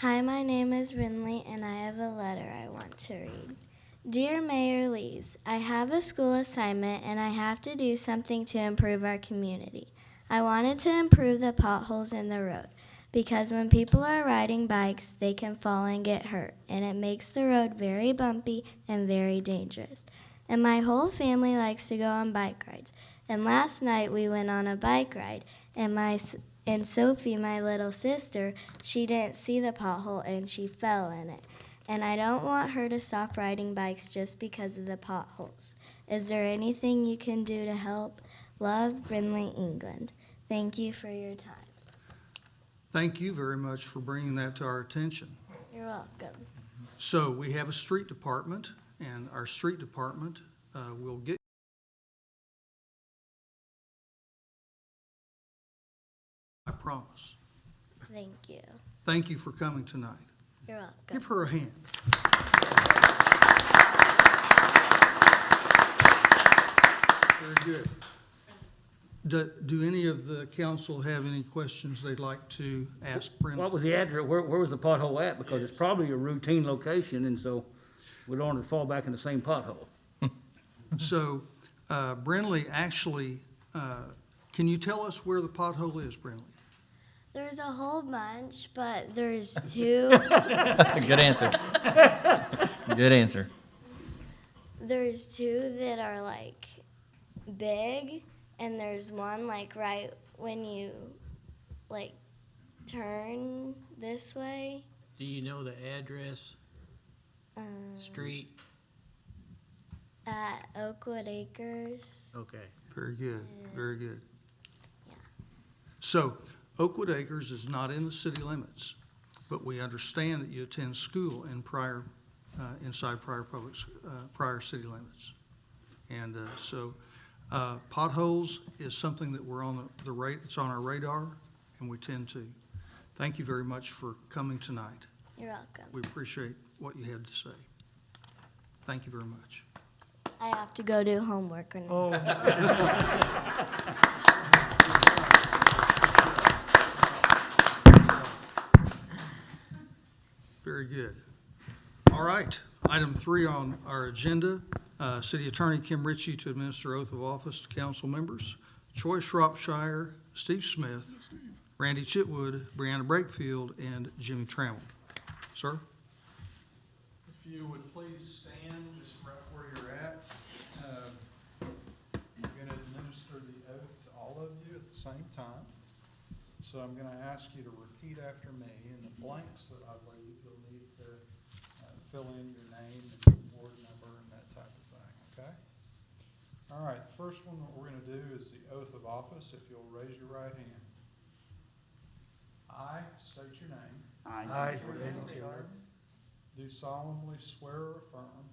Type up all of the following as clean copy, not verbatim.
Hi, my name is Rinley, and I have a letter I want to read. Dear Mayor Lees, I have a school assignment, and I have to do something to improve our community. I wanted to improve the potholes in the road, because when people are riding bikes, they can fall and get hurt, and it makes the road very bumpy and very dangerous. And my whole family likes to go on bike rides. And last night we went on a bike ride, and Sophie, my little sister, she didn't see the pothole and she fell in it. And I don't want her to stop riding bikes just because of the potholes. Is there anything you can do to help? Love, Brindley, England. Thank you for your time. Thank you very much for bringing that to our attention. You're welcome. So we have a street department, and our street department will get I promise. Thank you. Thank you for coming tonight. You're welcome. Give her a hand. Very good. Do any of the council have any questions they'd like to ask Brenda? What was the address, where was the pothole at? Because it's probably a routine location, and so we don't want to fall back in the same pothole. So, Brindley, actually, can you tell us where the pothole is, Brindley? There's a whole bunch, but there's two. Good answer. Good answer. There's two that are like big, and there's one like right when you like turn this way. Do you know the address, street? At Oakwood Acres. Okay. Very good, very good. Yeah. So, Oakwood Acres is not in the city limits, but we understand that you attend school in inside prior city limits. And so potholes is something that we're on the rate, it's on our radar, and we tend to. Thank you very much for coming tonight. You're welcome. We appreciate what you had to say. Thank you very much. I have to go do homework now. Oh. Very good. All right, item 3 on our agenda, City Attorney Kim Ritchie to administer oath of office to council members, Troy Shropshire, Steve Smith, Randy Chitwood, Brianna Brakefield, and Jimmy Trammell. Sir? If you would please stand just right where you're at. I'm going to administer the oath to all of you at the same time. So I'm going to ask you to repeat after me, and the blanks that I leave, you'll need to fill in your name and your ward number and that type of thing, okay? All right, the first one that we're going to do is the oath of office. If you'll raise your right hand. I state your name. I, Do solemnly swear or affirm.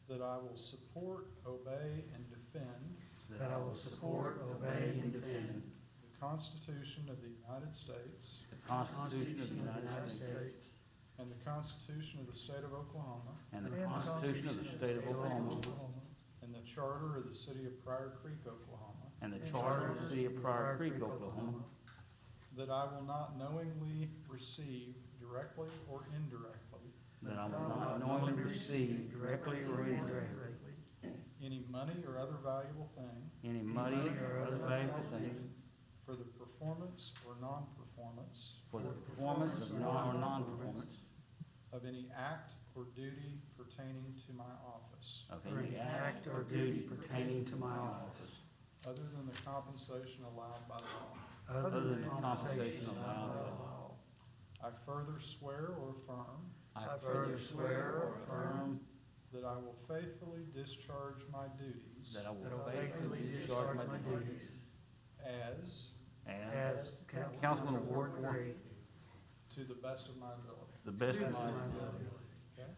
That I will support, obey, and defend. that I will support, obey, and defend The Constitution of the United States. the Constitution of the United States And the Constitution of the State of Oklahoma. and the Constitution of the State of Oklahoma And the Charter of the City of Pryor Creek, Oklahoma. and the Charter of the City of Pryor Creek, Oklahoma, That I will not knowingly receive directly or indirectly that I will not knowingly receive directly or indirectly any money or other valuable thing any money or other valuable thing for the performance or non-performance for the performance of non-performance of any act or duty pertaining to my office, of any act or duty pertaining to my office, other than the compensation allowed by law. other than the compensation allowed by law. I further swear or affirm I further swear or affirm that I will faithfully discharge my duties that I will faithfully discharge my duties as as Councilman of Ward 3, to the best of my ability. the best of my ability. Okay?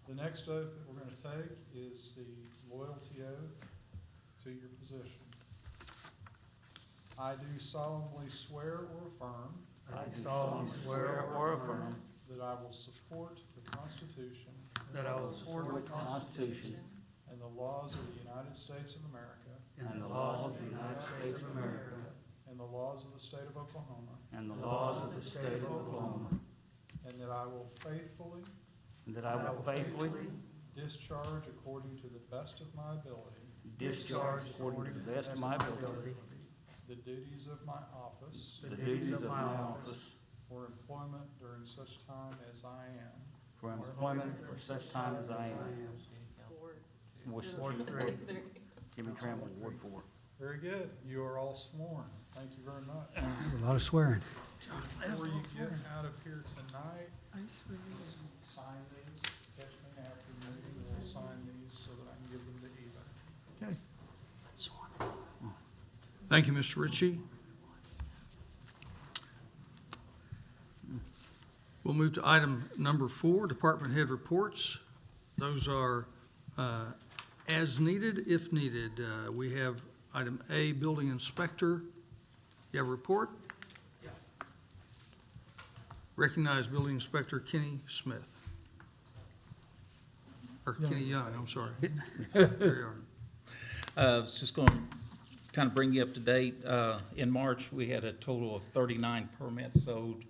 The next oath that we're going to take is the loyalty oath to your position. I do solemnly swear or affirm I do solemnly swear or affirm that I will support the Constitution that I will support the Constitution and the laws of the United States of America and the laws of the United States of America and the the laws of the state of Oklahoma, and the laws of the state of Oklahoma, and that I will faithfully and that I will faithfully discharge according to the best of my ability discharge according to the best of my ability the duties of my office the duties of my office for employment during such time as I am. for employment for such time as I am. Ward 3. Jimmy Trammell, Ward 4. Very good. You are all sworn. Thank you very much. A lot of swearing. Before you get out of here tonight, sign these, catch me after the meeting, we'll sign these so that I can give them to Eva. Okay. Thank you, Mr. Ritchie. We'll move to item number 4, department head reports. Those are as needed, if needed. We have item A, building inspector. You have a report? Yeah. Recognize building inspector Kenny Smith. Or Kenny Young, I'm sorry. There you are. I was just going to kind of bring you up to date. In March, we had a total of 39 permits sold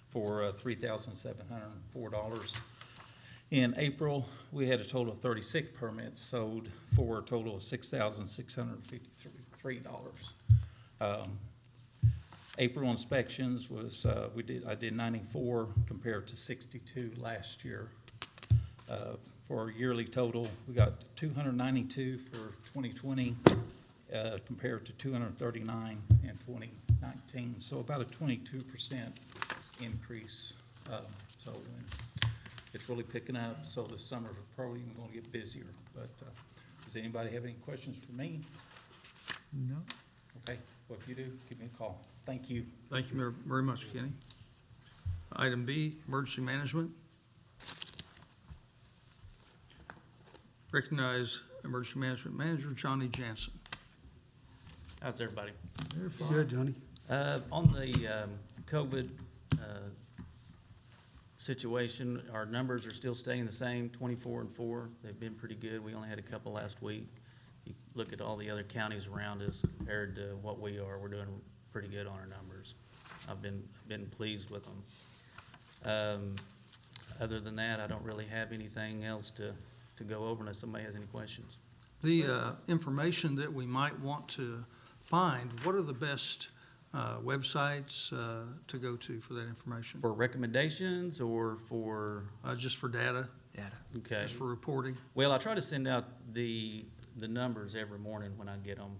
for $3,704. In April, we had a total of 36 permits sold for a total of $6,653. April inspections was, I did 94 compared to 62 last year. For our yearly total, we got 292 for 2020 compared to 239 in 2019. So about a 22% increase. So it's really picking up. So the summer is probably even going to get busier. But does anybody have any questions for me? No. Okay. Well, if you do, give me a call. Thank you. Thank you very much, Kenny. Item B, emergency management. Recognize emergency management manager Johnny Jansen. How's everybody? Good, Johnny. On the COVID situation, our numbers are still staying the same, 24 and 4. They've been pretty good. We only had a couple last week. You look at all the other counties around us compared to what we are, we're doing pretty good on our numbers. I've been pleased with them. Other than that, I don't really have anything else to go over unless somebody has any questions. The information that we might want to find, what are the best websites to go to for that information? For recommendations or for? Just for data, Okay. just for reporting? Well, I try to send out the numbers every morning when I get them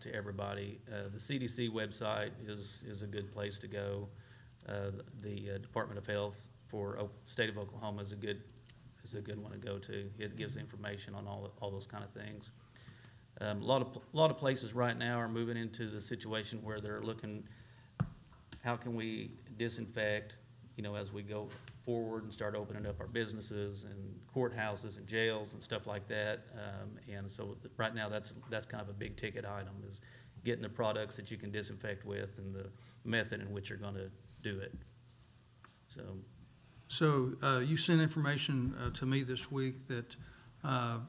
to everybody. The CDC website is a good place to go. The Department of Health for state of Oklahoma is a good one to go to. It gives information on all those kind of things. A lot of places right now are moving into the situation where they're looking, how can we disinfect, as we go forward and start opening up our businesses and courthouses and jails and stuff like that. And so right now that's kind of a big ticket item, is getting the products that you can disinfect with and the method in which you're going to do it. So you sent information to me this week that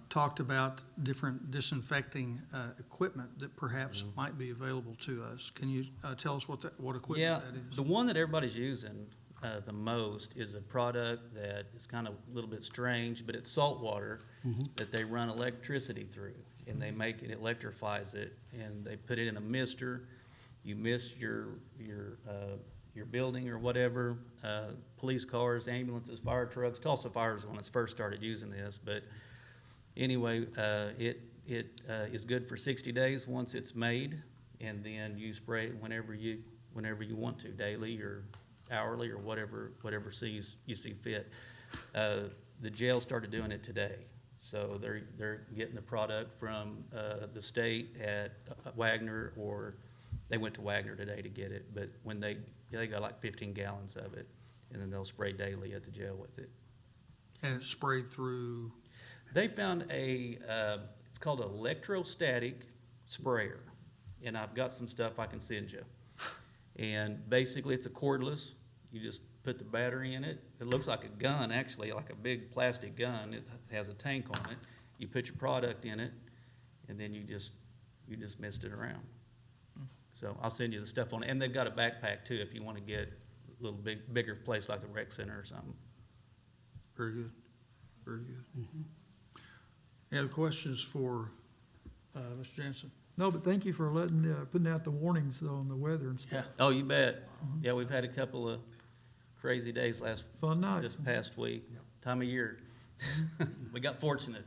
talked about different disinfecting equipment that perhaps might be available to us. Can you tell us what equipment that is? The one that everybody's using the most is a product that is kind of a little bit strange, but it's salt water that they run electricity through, and they make it, electrifies it, and they put it in a mister. You mist your building or whatever, police cars, ambulances, fire trucks. Tulsa Fire is when it first started using this, but anyway, it is good for 60 days once it's made, and then you spray it whenever you want to, daily or hourly or whatever you see fit. The jail started doing it today, so they're getting the product from the state at Wagner, or they went to Wagner today to get it. But when they got like 15 gallons of it, and then they'll spray daily at the jail with it. And it's sprayed through? They found it's called an electrostatic sprayer, and I've got some stuff I can send you. And basically it's a cordless. You just put the battery in it. It looks like a gun, actually, like a big plastic gun. It has a tank on it. You put your product in it, and then you just mist it around. So I'll send you the stuff on it. And they've got a backpack too, if you want to get a little bigger place like the rec center or something. Very good, very good. Any other questions for Mr. Jansen? No, but thank you for putting out the warnings on the weather and stuff. Oh, you bet. Yeah, we've had a couple of crazy days Fun night. this past week, time of year. We got fortunate.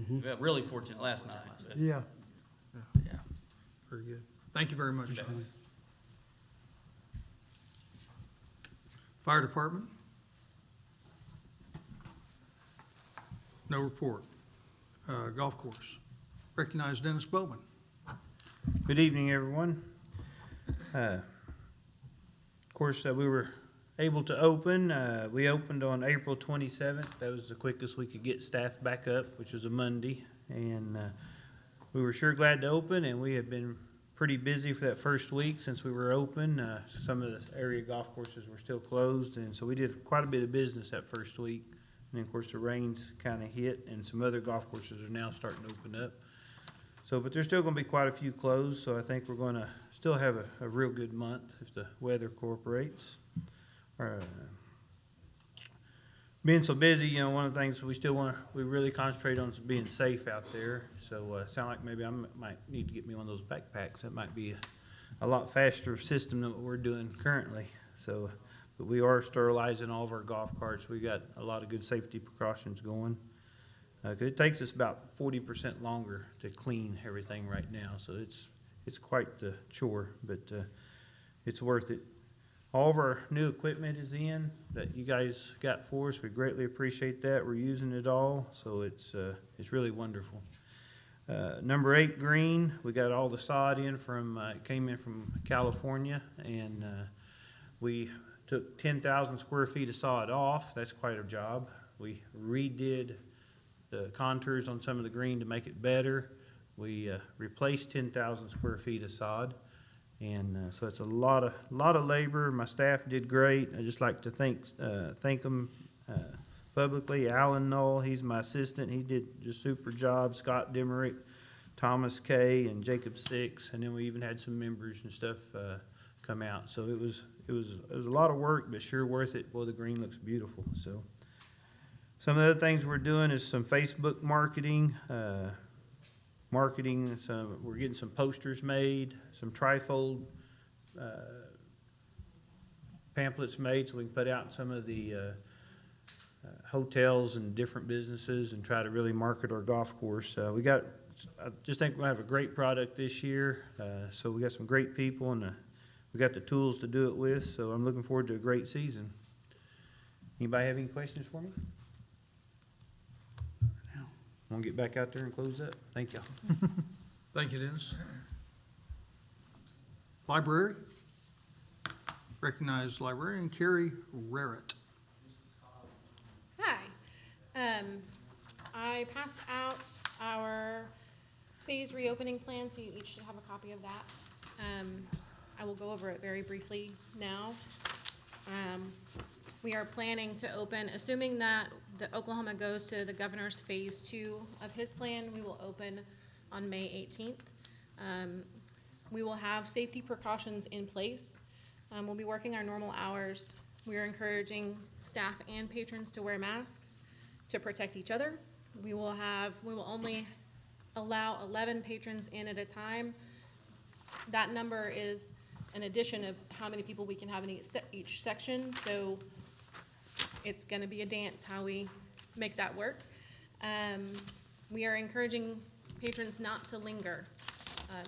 We got really fortunate last night. but- Yeah. Very good. Thank you very much, Johnny. Fire Department? No report. Golf course. Recognize Dennis Bowman. Good evening, everyone. Of course, we were able to open. We opened on April 27th. That was the quickest we could get staff back up, which was a Monday. And we were sure glad to open, and we have been pretty busy for that first week since we were open. Some of the area golf courses were still closed, and so we did quite a bit of business that first week. And then, of course, the rains kind of hit, and some other golf courses are now starting to open up. So, but there's still going to be quite a few closed, so I think we're going to still have a real good month if the weather cooperates. Being so busy, you know, one of the things we really concentrate on is being safe out there. So, sound like maybe I might need to get me one of those backpacks. That might be a lot faster system than what we're doing currently. So, but we are sterilizing all of our golf carts. We got a lot of good safety precautions going. 'Cause it takes us about 40% longer to clean everything right now, so it's quite the chore, but it's worth it. All of our new equipment is in that you guys got for us. We greatly appreciate that. We're using it all, so it's really wonderful. Number 8 green, we got all the sod in it came in from California, and we took 10,000 square feet of sod off. That's quite a job. We redid the contours on some of the green to make it better. We replaced 10,000 square feet of sod, and so it's a lot of labor. My staff did great. I just like to thank them publicly. Alan Knoll, he's my assistant. He did just super job. Scott Dimerick, Thomas Kay, and Jacob Six, and then we even had some members and stuff come out. So it was a lot of work, but sure worth it. Boy, the green looks beautiful. So. Some of the other things we're doing is some Facebook marketing, we're getting some posters made, some trifold pamphlets made so we can put out in some of the hotels and different businesses and try to really market our golf course. I just think we're gonna have a great product this year. So we got some great people and we got the tools to do it with, so I'm looking forward to a great season. Anybody have any questions for me? I'm gonna get back out there and close up. Thank y'all. Thank you, Dennis. Library. Recognize librarian Carrie Rarrett. Hi. I passed out our phase reopening plan, so you each should have a copy of that. I will go over it very briefly now. We are planning to open, assuming that the Oklahoma goes to the governor's phase 2 of his plan, we will open on May 18th. We will have safety precautions in place. We'll be working our normal hours. We are encouraging staff and patrons to wear masks to protect each other. We will only allow 11 patrons in at a time. That number is an addition of how many people we can have in each section, so it's gonna be a dance how we make that work. We are encouraging patrons not to linger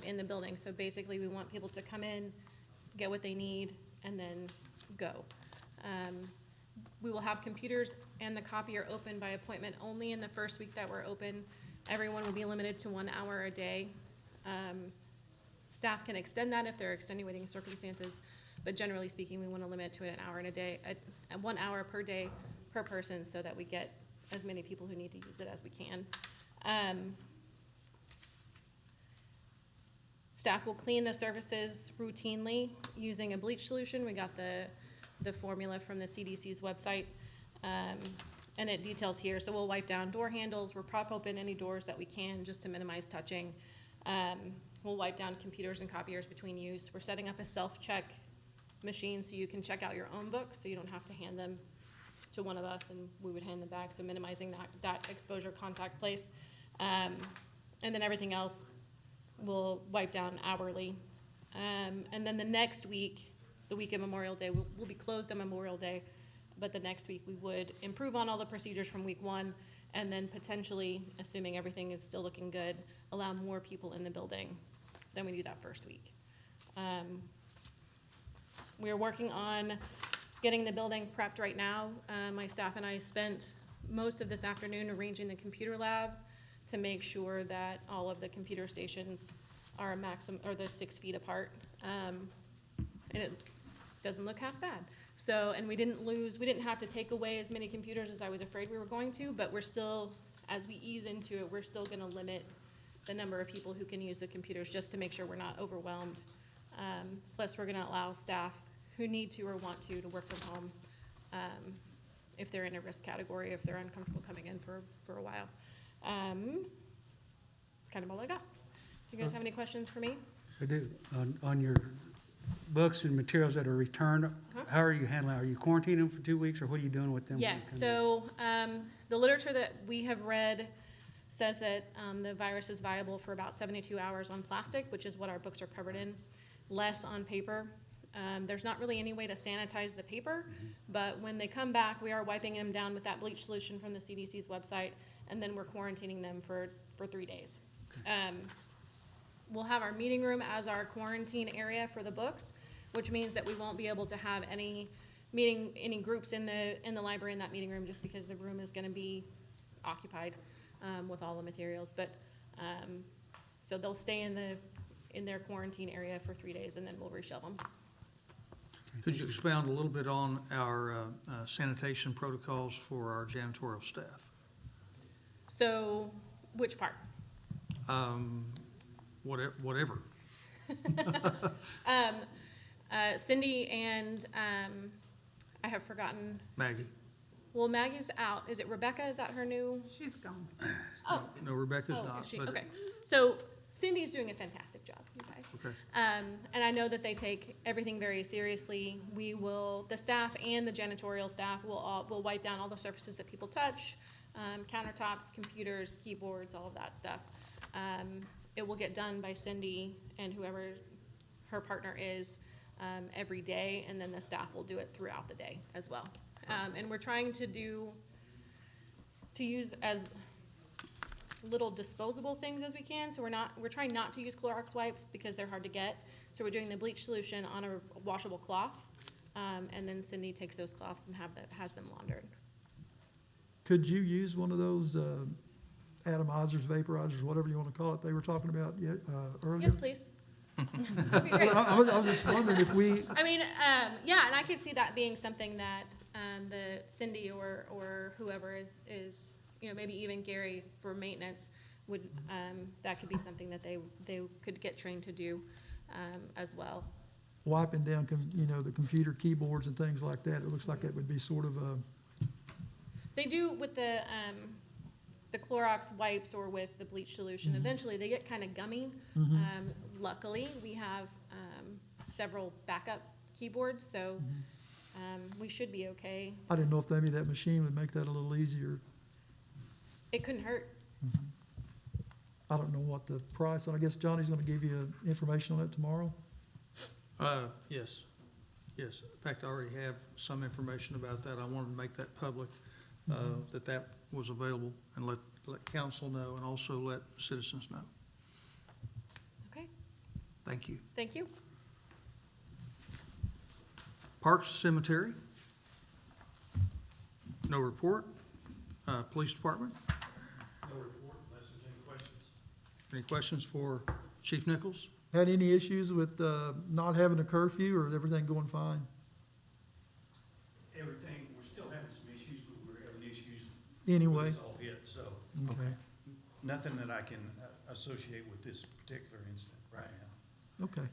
in the building. So basically we want people to come in, get what they need, and then go. We will have computers and the copier open by appointment only in the first week that we're open. Everyone will be limited to 1 hour a day. Staff can extend that if there are extenuating circumstances, but generally speaking, we want to limit to an hour in a day, 1 hour per day per person, so that we get as many people who need to use it as we can. Staff will clean the surfaces routinely using a bleach solution. We got the formula from the CDC's website, and it details here. So we'll wipe down door handles. We'll prop open any doors that we can just to minimize touching. We'll wipe down computers and copiers between use. We're setting up a self-check machine so you can check out your own books, so you don't have to hand them to one of us and we would hand them back, so minimizing that exposure contact place. And then everything else we'll wipe down hourly. And then the next week, the week of Memorial Day, we'll be closed on Memorial Day, but the next week we would improve on all the procedures from week 1, and then potentially, assuming everything is still looking good, allow more people in the building than we do that first week. We are working on getting the building prepped right now. My staff and I spent most of this afternoon arranging the computer lab to make sure that all of the computer stations are they're 6 feet apart. And it doesn't look half bad. So, and we didn't have to take away as many computers as I was afraid we were going to, but we're still, as we ease into it, we're still gonna limit the number of people who can use the computers just to make sure we're not overwhelmed. Plus, we're gonna allow staff who need to or want to work from home if they're in a risk category, if they're uncomfortable coming in for a while. That's kind of all I got. You guys have any questions for me? I do. On your books and materials that are returned, how are you handling? Are you quarantining them for 2 weeks, or what are you doing with them? Yes, so the literature that we have read says that the virus is viable for about 72 hours on plastic, which is what our books are covered in, less on paper. There's not really any way to sanitize the paper, but when they come back, we are wiping them down with that bleach solution from the CDC's website, and then we're quarantining them for 3 days. We'll have our meeting room as our quarantine area for the books, which means that we won't be able to have any groups in the library in that meeting room, just because the room is gonna be occupied with all the materials. But so they'll stay in their quarantine area for 3 days, and then we'll reshelve them. Could you expound a little bit on our sanitation protocols for our janitorial staff? So, which part? Whatever. Cindy and I have forgotten. Maggie? Well, Maggie's out. Is it Rebecca? Is that her new? She's gone. Oh, No, Rebecca's oh, not. is she? but- Okay. So Cindy's doing a fantastic job, you guys. Okay. And I know that they take everything very seriously. The staff and the janitorial staff will wipe down all the surfaces that people touch, countertops, computers, keyboards, all of that stuff. It will get done by Cindy and whoever her partner is every day, and then the staff will do it throughout the day as well. And we're trying to use as little disposable things as we can. So we're trying not to use Clorox wipes because they're hard to get. So we're doing the bleach solution on a washable cloth, and then Cindy takes those cloths and has them laundered. Could you use one of those atomizers, vaporizers, whatever you want to call it, they were talking about earlier? Yes, please. That'd be great. I was just wondering if we, I mean, yeah, and I could see that being something that the Cindy or whoever is maybe even Gary for maintenance would that could be something that they could get trained to do as well. wiping down, the computer keyboards and things like that, it looks like that would be sort of a, They do with the Clorox wipes or with the bleach solution. Eventually, they get kind of gummy. Luckily, we have several backup keyboards, so we should be okay. I didn't know if maybe that machine would make that a little easier. It couldn't hurt. I don't know what the price, and I guess Johnny's gonna give you information on that tomorrow? Yes. In fact, I already have some information about that. I wanted to make that public, that was available, and let council know, and also let citizens know. Okay, Thank you. thank you. Parks Cemetery? No report. Police Department? No report unless there's any questions. Any questions for Chief Nichols? Had any issues with not having a curfew, or is everything going fine? Everything, we're still having some issues, but we're having issues. Anyway. It's all hit, so Okay, nothing that I can associate with this particular incident right now. okay.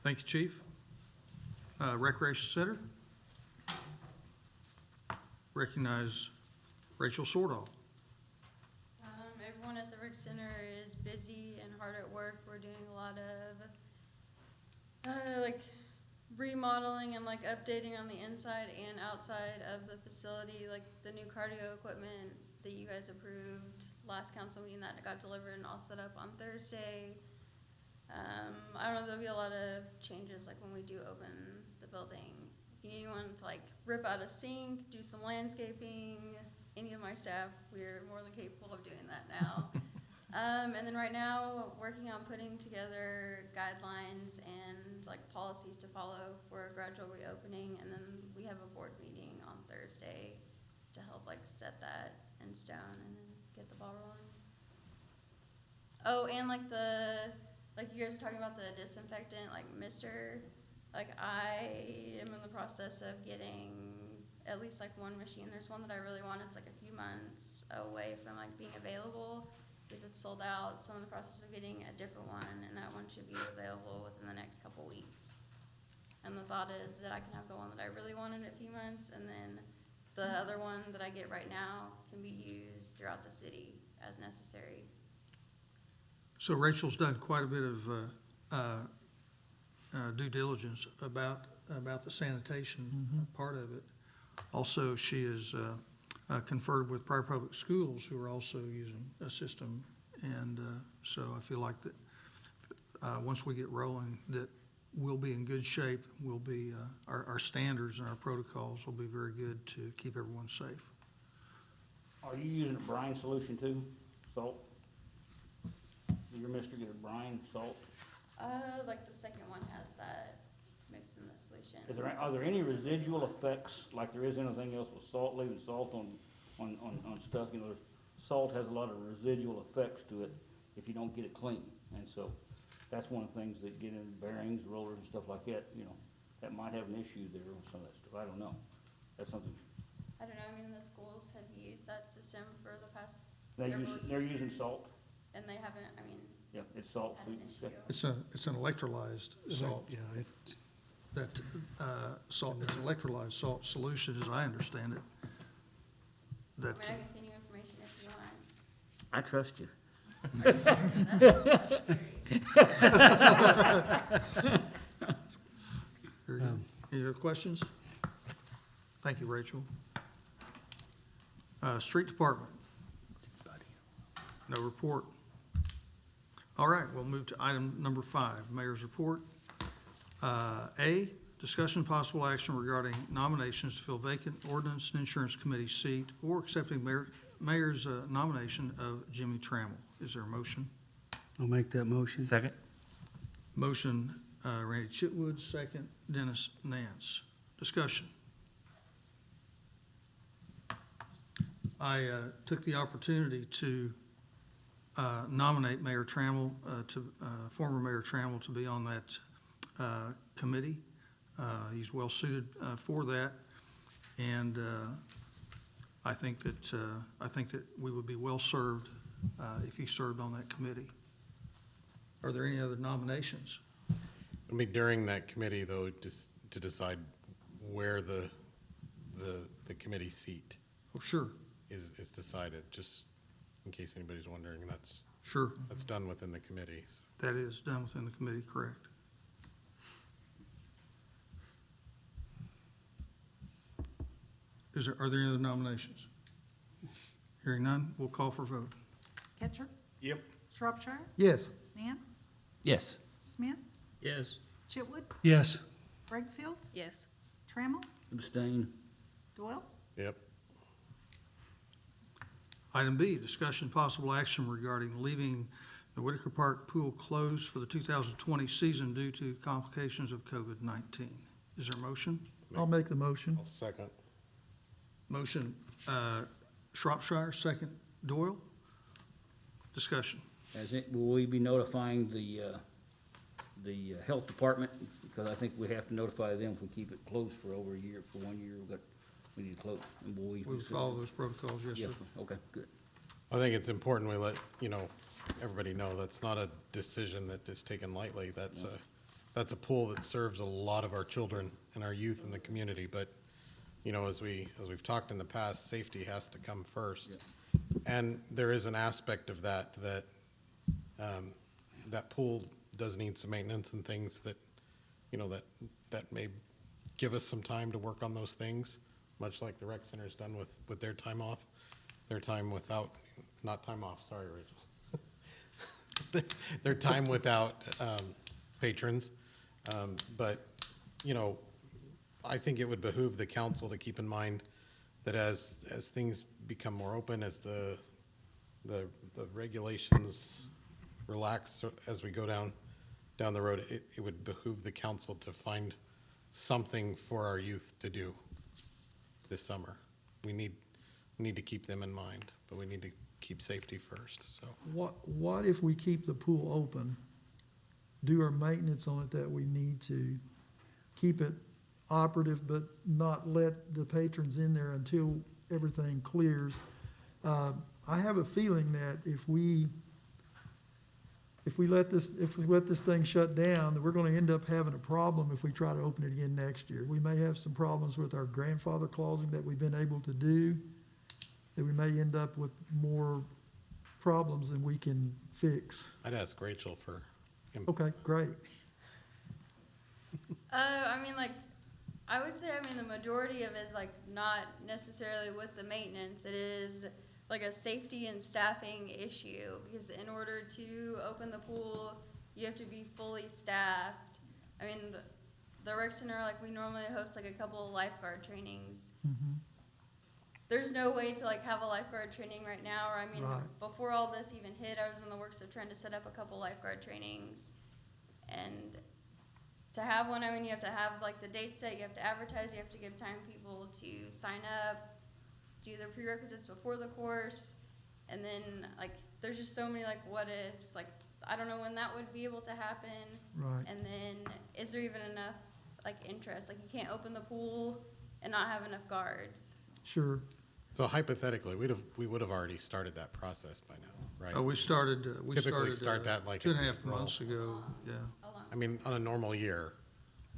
Thank you, Chief. Recreation Center? Recognize Rachel Sordahl. Everyone at the Rec Center is busy and hard at work. We're doing a lot of like remodeling and like updating on the inside and outside of the facility, like the new cardio equipment that you guys approved last council meeting that got delivered and all set up on Thursday. I don't know, there'll be a lot of changes like when we do open the building. If you need anyone to like rip out a sink, do some landscaping, any of my staff, we're more than capable of doing that now. And then right now, working on putting together guidelines and like policies to follow for a gradual reopening. And then we have a board meeting on Thursday to help like set that in stone and then get the ball rolling. Oh, and like you guys were talking about the disinfectant, like Mr. Like I am in the process of getting at least like one machine. There's one that I really want. It's like a few months away from like being available because it's sold out. So I'm in the process of getting a different one, and that one should be available within the next couple weeks. And the thought is that I can have the one that I really want in a few months, and then the other one that I get right now can be used throughout the city as necessary. So Rachel's done quite a bit of due diligence about the sanitation part of it. Also, she has conferred with Pryor Public Schools, who are also using a system, and so I feel like that once we get rolling, that we'll be in good shape. We'll be our standards and our protocols will be very good to keep everyone safe. Are you using a brine solution too, salt? Did your mister get a brine, salt? Like the second one has that mixed in the solution. Are there any residual effects, like there is anything else with salt, leaving salt on stuff? You know, salt has a lot of residual effects to it if you don't get it clean. And so that's one of the things that get in bearings, rollers and stuff like that, you know, that might have an issue there with some of that stuff. I don't know. That's something. I don't know, I mean, the schools have used that system for the past several years. They're using salt? And they haven't, I mean, Yeah, it's salt. had an issue. It's an electrolyzed salt. Yeah, it's, That salt is an electrolyzed salt solution, as I understand it. I That mean, I can send you information if you want. I trust you. That's scary. Very good. Any other questions? Thank you, Rachel. Street Department. No report. All right, we'll move to item number 5, Mayor's Report. A, discussion possible action regarding nominations to fill vacant ordinance and insurance committee seat or accepting mayor's nomination of Jimmy Trammell. Is there a motion? I'll make that motion. Second? Motion, Randy Chitwood, second, Dennis Nance. Discussion. I took the opportunity to nominate Mayor Trammell, former Mayor Trammell, to be on that committee. He's well suited for that, and I think that we would be well served if he served on that committee. Are there any other nominations? It'll be during that committee, though, just to decide where the committee seat Oh, sure, is decided, just in case anybody's wondering. That's done within the committee. So. that is done within the committee, correct. Are there any other nominations? Hearing none, we'll call for vote. Ketcher? Yep. Shropshire? Yes. Nance? Yes. Smith? Yes. Chitwood? Yes. Bregfield? Yes. Trammell? Abstain. Doyle? Yep. Item B, discussion possible action regarding leaving the Whitaker Park pool closed for the 2020 season due to complications of COVID-19. Is there a motion? I'll make the motion. I'll second. Motion, Shropshire, second, Doyle. Discussion. Will we be notifying the health department? Because I think we have to notify them if we keep it closed for over a year, for 1 year, we need to close. And will we? We would follow those protocols, yes, sir. Okay, good. I think it's important we let, everybody know that's not a decision that is taken lightly. That's a pool that serves a lot of our children and our youth in the community. But, as we've talked in the past, safety has to come first. And there is an aspect of that, that pool does need some maintenance and things that, you know, that may give us some time to work on those things, much like the rec center's done with their time off, their time without, not time off, sorry, Rachel. Their time without patrons. But, you know, I think it would behoove the council to keep in mind that as things become more open, as the regulations relax as we go down the road, it would behoove the council to find something for our youth to do this summer. We need to keep them in mind, but we need to keep safety first, so. What if we keep the pool open, do our maintenance on it that we need to, keep it operative, but not let the patrons in there until everything clears? I have a feeling that if we let this thing shut down, that we're gonna end up having a problem if we try to open it again next year. We may have some problems with our grandfather clausing that we've been able to do, that we may end up with more problems than we can fix. I'd ask Rachel for input. Okay, great. I mean, like, I would say, I mean, the majority of it is like not necessarily with the maintenance. It is like a safety and staffing issue, because in order to open the pool, you have to be fully staffed. I mean, the rec center, like, we normally host like a couple of lifeguard trainings. Mhm. There's no way to like have a lifeguard training right now, or I mean, Right. before all this even hit, I was in the works of trying to set up a couple lifeguard trainings. And to have one, I mean, you have to have like the date set, you have to advertise, you have to give time people to sign up, do their prerequisites before the course, and then like, there's just so many like what ifs, like, I don't know when that would be able to happen. Right. And then, is there even enough like interest? Like, you can't open the pool and not have enough guards. Sure. So hypothetically, we would have already started that process by now, right? We started, Typically start that like 2.5 April. months ago, yeah. I mean, on a normal year,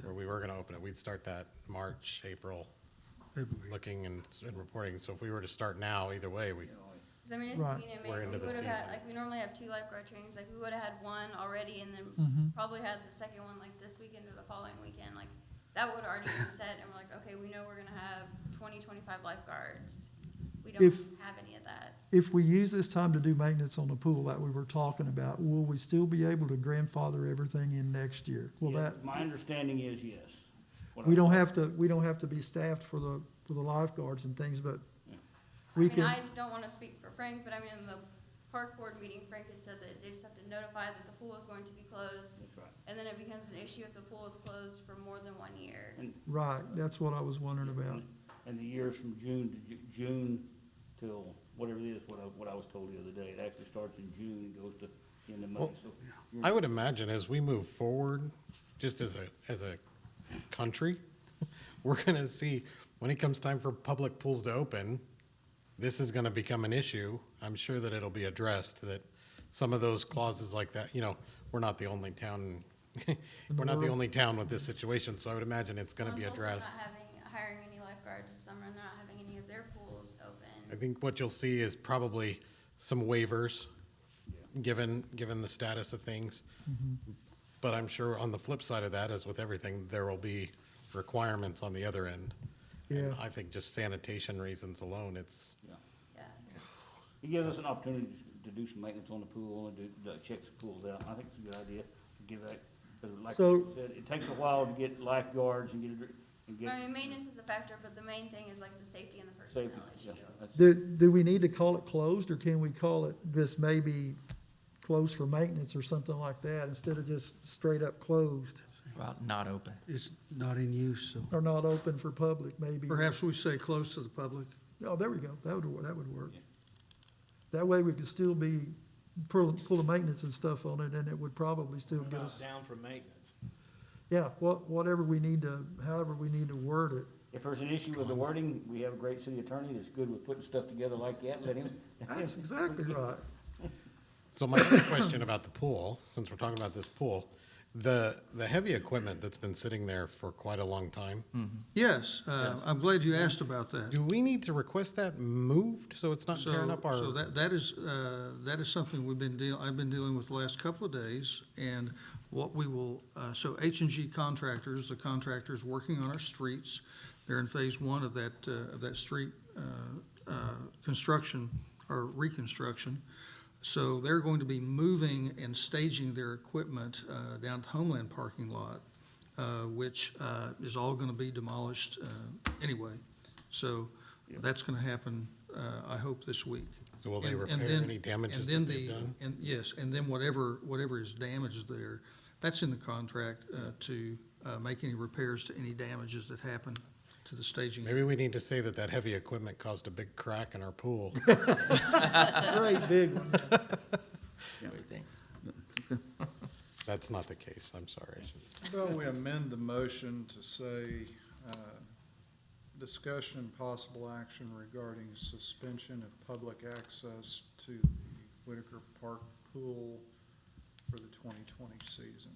where we were gonna open it, we'd start that March, April, looking and reporting. So if we were to start now, either way, we, 'Cause I mean, it's, Right. you know, We're maybe into we the would have had, season. like, we normally have 2 lifeguard trainings, like, we would have had one already, and then Mhm. probably had the second one, like, this weekend or the following weekend, like, that would already been set, and we're like, okay, we know we're gonna have 25 lifeguards. We don't If- have any of that. If we use this time to do maintenance on the pool that we were talking about, will we still be able to grandfather everything in next year? Will Yeah, that, my understanding is yes. What we I- don't have to be staffed for the lifeguards and things, but I we mean, can, I don't wanna speak for Frank, but I mean, in the park board meeting, Frank had said that they just have to notify that the pool is going to be closed, That's right. and then it becomes an issue if the pool is closed for more than 1 year. right, that's what I was wondering about. And the years from June to June till whatever it is, what I was told the other day, it actually starts in June and goes to the end of May, Well, so. I would imagine as we move forward, just as a country, we're gonna see, when it comes time for public pools to open, this is gonna become an issue. I'm sure that it'll be addressed, that some of those clauses like that, you know, we're not the only town, we're not the world. only town with this situation, so I would imagine it's gonna Well, be and addressed. Also not hiring any lifeguards this summer, and not having any of their pools open. I think what you'll see is probably some waivers, given the status of things. But I'm sure on the flip side of that, as with everything, there will be requirements on the other end. And Yeah. I think just sanitation reasons alone, it's, Yeah. It gives us an opportunity to do some maintenance on the pool and to check the pools out. I think it's a good idea to give that, because like So- you said, it takes a while to get lifeguards and get. I mean, maintenance is a factor, but the main thing is like the safety and the personnel Safety, issue. yeah, that's- Do we need to call it closed, or can we call it just maybe closed for maintenance or something like that, instead of just straight up closed, Well, not open. It's not in use, so. or not open for public, maybe? Perhaps we say close to the public. Oh, there we go, that would work. That way we could still be, pull the maintenance and stuff on it, and it would probably still get us, down for maintenance. yeah, whatever we need to, however we need to word it. If there's an issue with the wording, we have a great city attorney that's good with putting stuff together like that, let him. That's exactly right. so my other question about the pool, since we're talking about this pool, The heavy equipment that's been sitting there for quite a long time, Yes, I'm glad you asked about that. do we need to request that moved so it's not tearing So, up our? so that is something I've been dealing with the last couple of days, and what we will, so H&G Contractors, the contractors working on our streets, they're in phase one of that street, construction or reconstruction. So they're going to be moving and staging their equipment, down to Homeland parking lot, which, is all gonna be demolished, anyway. So that's gonna happen, I hope this week. So will they And repair then- any damages and then that they've done? And yes, and then whatever is damaged there, that's in the contract, to, make any repairs to any damages that happen to the staging. Maybe we need to say that heavy equipment caused a big crack in our pool. Great big one. That's not the case, I'm sorry. How about we amend the motion to say, discussion and possible action regarding suspension of public access to the Whitaker Park Pool for the 2020 season.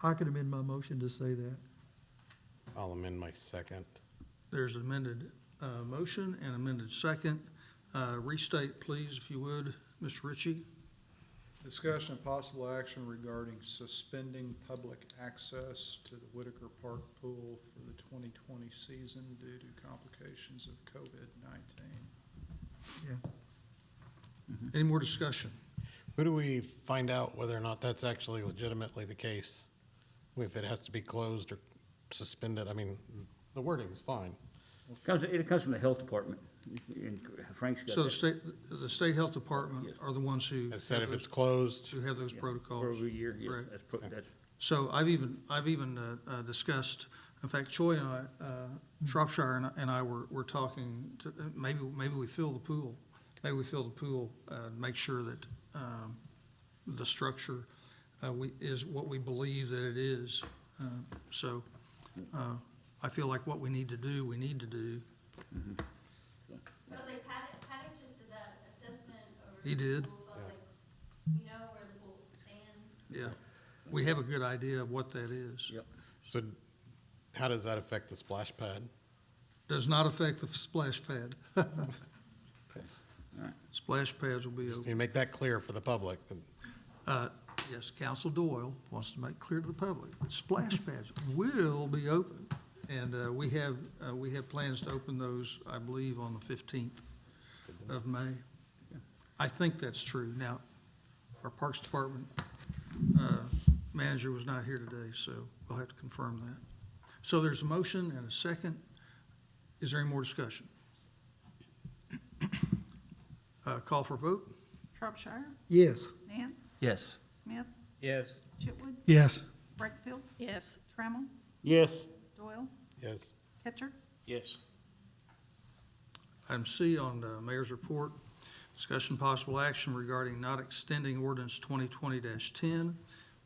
I could amend my motion to say that. I'll amend my second. There's amended, motion and amended second. Restate, please, if you would, Mr. Ritchie. Discussion and possible action regarding suspending public access to the Whitaker Park Pool for the 2020 season due to complications of COVID-19. Any more discussion? Who do we find out whether or not that's actually legitimately the case? If it has to be closed or suspended, I mean, the wording is fine. It comes from the health department, and Frank's got So that the state health department are the ones who. Has said have if it's those- closed, Who have those for protocols. every year, yeah, Right. that's, So I've even discussed, in fact, Choi and I, Shropshire and I were talking, maybe we fill the pool. Maybe we fill the pool, make sure that the structure is what we believe that it is. So I feel like what we need to do, we need to do. I was like, Paddock just did that assessment over. He the did. pool, So I was like, we know where the pool stands. Yeah, we have a good idea of what that is. Yep. so how does that affect the splash pad? Does not affect the splash pad. all right. Splash pads will be Just open. need to make that clear for the public. Yes, Council Doyle wants to make clear to the public, that splash pads will be open. And we have plans to open those, I believe, on the 15th of May. I think that's true. Now, our Parks Department manager was not here today, so we'll have to confirm that. So there's a motion and a second. Is there any more discussion? Call for vote? Shropshire, Yes. Nance, Yes. Smith, Yes. Chitwood, Yes. Breakfield, Yes. Trammell, Yes. Doyle, Yes. Ketchert. Yes. Item C on the mayor's report, discussion possible action regarding not extending ordinance 2020-10.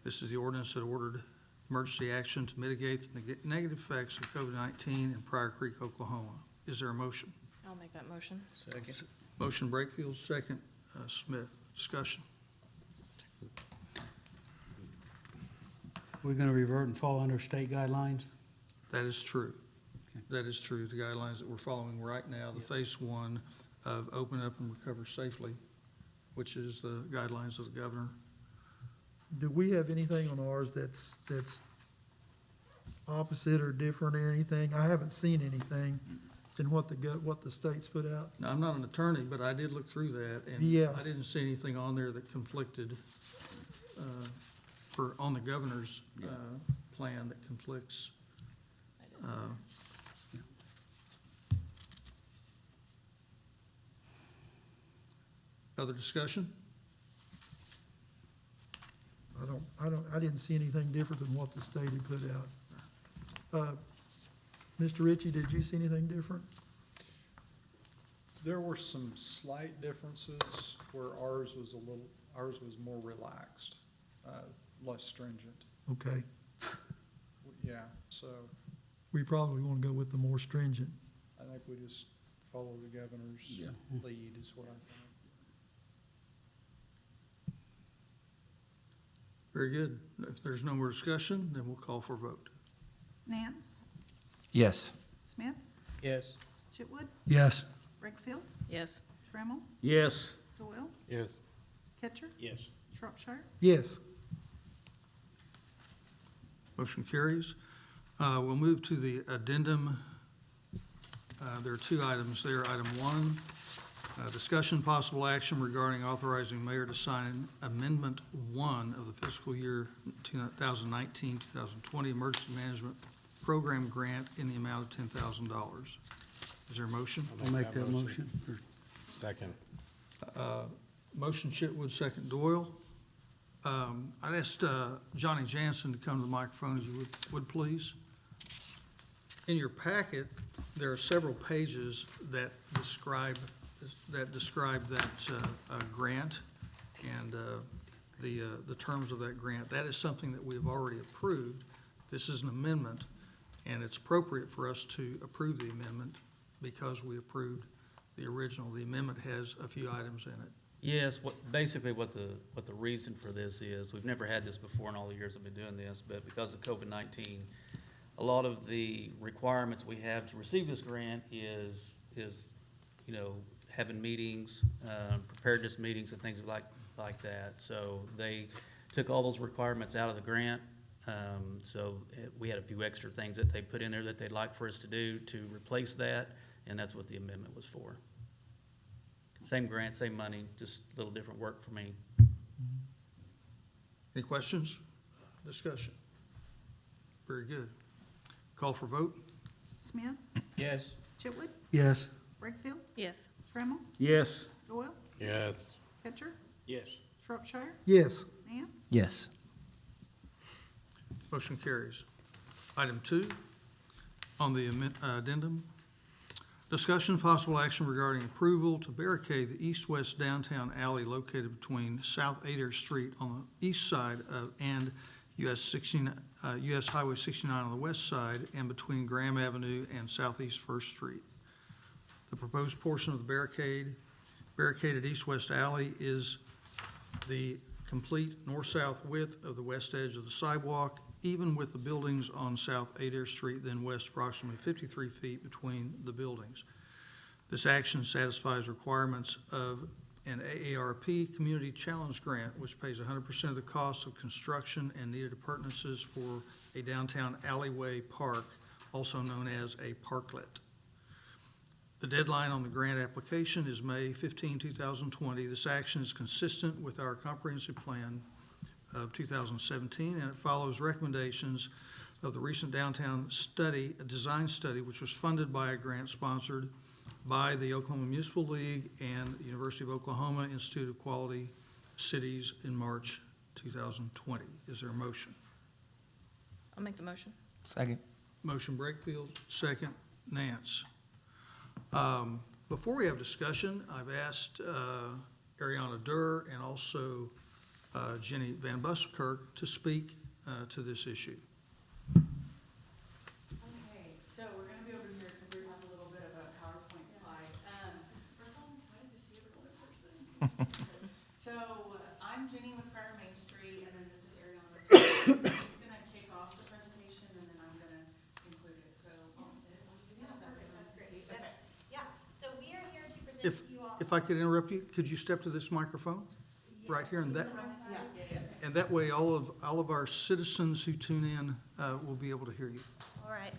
This is the ordinance that ordered emergency action to mitigate the negative effects of COVID-19 in Pryor Creek, Oklahoma. Is there a motion? I'll make that motion. Second. Motion Brakefield, second Smith. Discussion. We're gonna revert and fall under state guidelines? That is true. That is true. The guidelines that we're following right now, the phase one of open up and recover safely, which is the guidelines of the governor. Do we have anything on ours that's opposite or different or anything? I haven't seen anything than what the state's put out. Now, I'm not an attorney, but I did look through that, and Yeah. I didn't see anything on there that conflicted, on the governor's, plan that conflicts. Other discussion? I didn't see anything different than what the state had put out. Mr. Ritchie, did you see anything different? There were some slight differences where ours was more relaxed, less stringent. Okay, Yeah, so we probably want to go with the more stringent. I think we just follow the governor's lead is what I think. Very good. If there's no more discussion, then we'll call for a vote. Nance, Yes. Smith, Yes. Chitwood, Yes. Rickfield, Yes. Trammell, Yes. Doyle, Yes. Ketcher, Yes. Shropshire. Yes. Motion carries. We'll move to the addendum. There are two items there. Item 1, discussion possible action regarding authorizing mayor to sign Amendment 1 of the fiscal year 2019-2020 Emergency Management Program Grant in the amount of $10,000. Is there a motion? I'll make that motion. Second. Motion Chitwood, second Doyle. I'd ask Johnny Jansen to come to the microphone, if you would please. In your packet, there are several pages that describe that grant and the terms of that grant. That is something that we have already approved. This is an amendment, and it's appropriate for us to approve the amendment because we approved the original. The amendment has a few items in it. Yes, basically what the reason for this is, we've never had this before in all the years I've been doing this, but because of COVID-19, a lot of the requirements we have to receive this grant is having meetings, preparedness meetings and things like that. So they took all those requirements out of the grant. We had a few extra things that they put in there that they'd like for us to do to replace that, and that's what the amendment was for. Same grant, same money, just a little different work for me. Any questions? Discussion? Very good. Call for vote? Smith, Yes. Chitwood, Yes. Rickfield, Yes. Trammell, Yes. Doyle, Yes. Ketcher, Yes. Shropshire, Yes. Nance. Yes. Motion carries. Item 2, on the addendum, discussion possible action regarding approval to barricade the east-west downtown alley located between South Adair Street on the east side and US Highway 69 on the west side, and between Graham Avenue and Southeast First Street. The proposed portion of the barricaded east-west alley is the complete north-south width of the west edge of the sidewalk, even with the buildings on South Adair Street, then west approximately 53 feet between the buildings. This action satisfies requirements of an AARP Community Challenge Grant, which pays 100% of the cost of construction and needed appurtenances for a downtown alleyway park, also known as a parklet. The deadline on the grant application is May 15, 2020. This action is consistent with our comprehensive plan of 2017, and it follows recommendations of the recent downtown study, a design study, which was funded by a grant sponsored by the Oklahoma Municipal League and the University of Oklahoma Institute of Quality Cities in March 2020. Is there a motion? I'll make the motion. Second. Motion Breakfield, second Nance. Before we have discussion, I've asked Ariana Durr and also Jenny Van Buskirk to speak to this issue. Okay, so we're gonna be over here because we have a little bit of a PowerPoint slide. First of all, I'm excited to see everyone in person. So I'm Jenny with Prior Main Street, and then this is Ariana. She's gonna kick off the presentation, and then I'm gonna conclude it. So I'll sit. That's great. Okay. Yeah, so we are here to present If to you all. I could interrupt you, could you step to this microphone? Right here, and that, Yeah. and that way all of our citizens who tune in will be able to hear you. All right.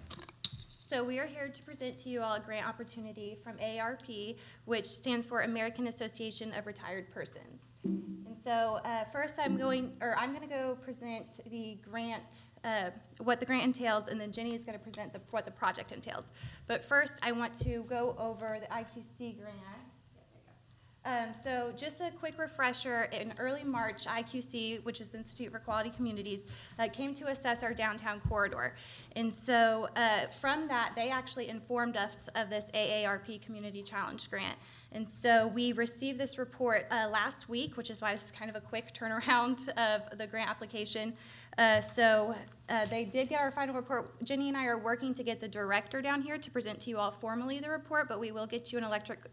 So we are here to present to you all a grant opportunity from AARP, which stands for American Association of Retired Persons. And so first I'm going to go present the grant, what the grant entails, and then Jenny is going to present what the project entails. But first I want to go over the IQC grant. So just a quick refresher, in early March, IQC, which is the Institute for Quality Communities, came to assess our downtown corridor. And so from that, they actually informed us of this AARP Community Challenge Grant. And so we received this report last week, which is why this is kind of a quick turnaround of the grant application. They did get our final report. Jenny and I are working to get the director down here to present to you all formally the report, but we will get you an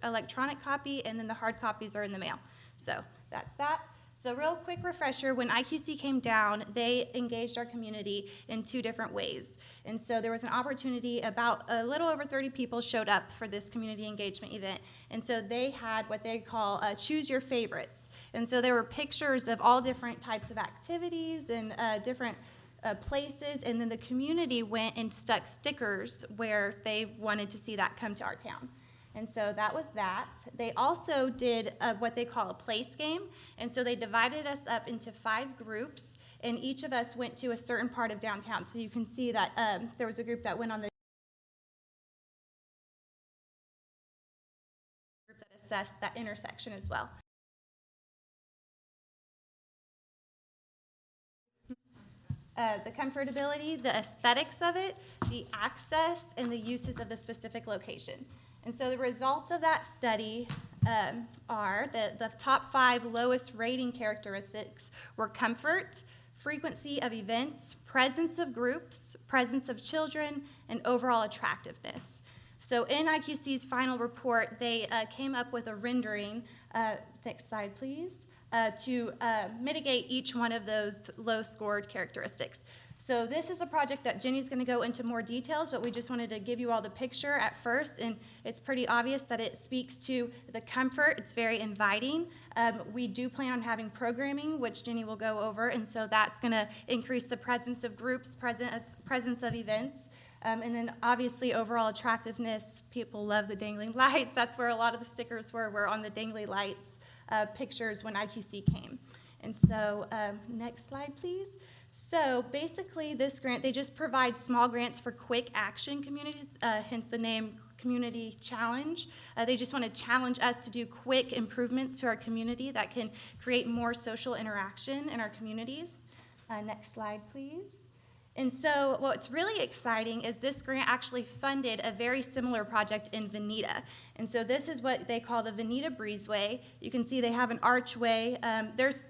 electronic copy, and then the hard copies are in the mail. So that's that. So real quick refresher, when IQC came down, they engaged our community in 2 different ways. And so there was an opportunity, about a little over 30 people showed up for this community engagement event. And so they had what they call choose your favorites. And so there were pictures of all different types of activities and different places, and then the community went and stuck stickers where they wanted to see that come to our town. And so that was that. They also did what they call a place game. And so they divided us up into 5 groups, and each of us went to a certain part of downtown. So you can see that there was a group that went on the group that assessed that intersection as well. The comfortability, the aesthetics of it, the access, and the uses of the specific location. And so the results of that study are that the top 5 lowest rating characteristics were comfort, frequency of events, presence of groups, presence of children, and overall attractiveness. So in IQC's final report, they came up with a rendering, next slide please, to mitigate each one of those low-scored characteristics. So this is the project that Jenny's going to go into more details, but we just wanted to give you all the picture at first, and it's pretty obvious that it speaks to the comfort. It's very inviting. We do plan on having programming, which Jenny will go over, and so that's going to increase the presence of groups, presence of events, and then obviously overall attractiveness. People love the dangling lights. That's where a lot of the stickers were on the dangly lights pictures when IQC came. And so next slide, please. So basically this grant, they just provide small grants for quick action communities, hence the name Community Challenge. They just want to challenge us to do quick improvements to our community that can create more social interaction in our communities. Next slide, please. And so what's really exciting is this grant actually funded a very similar project in Veneta. And so this is what they call the Veneta Breezeway. You can see they have an archway.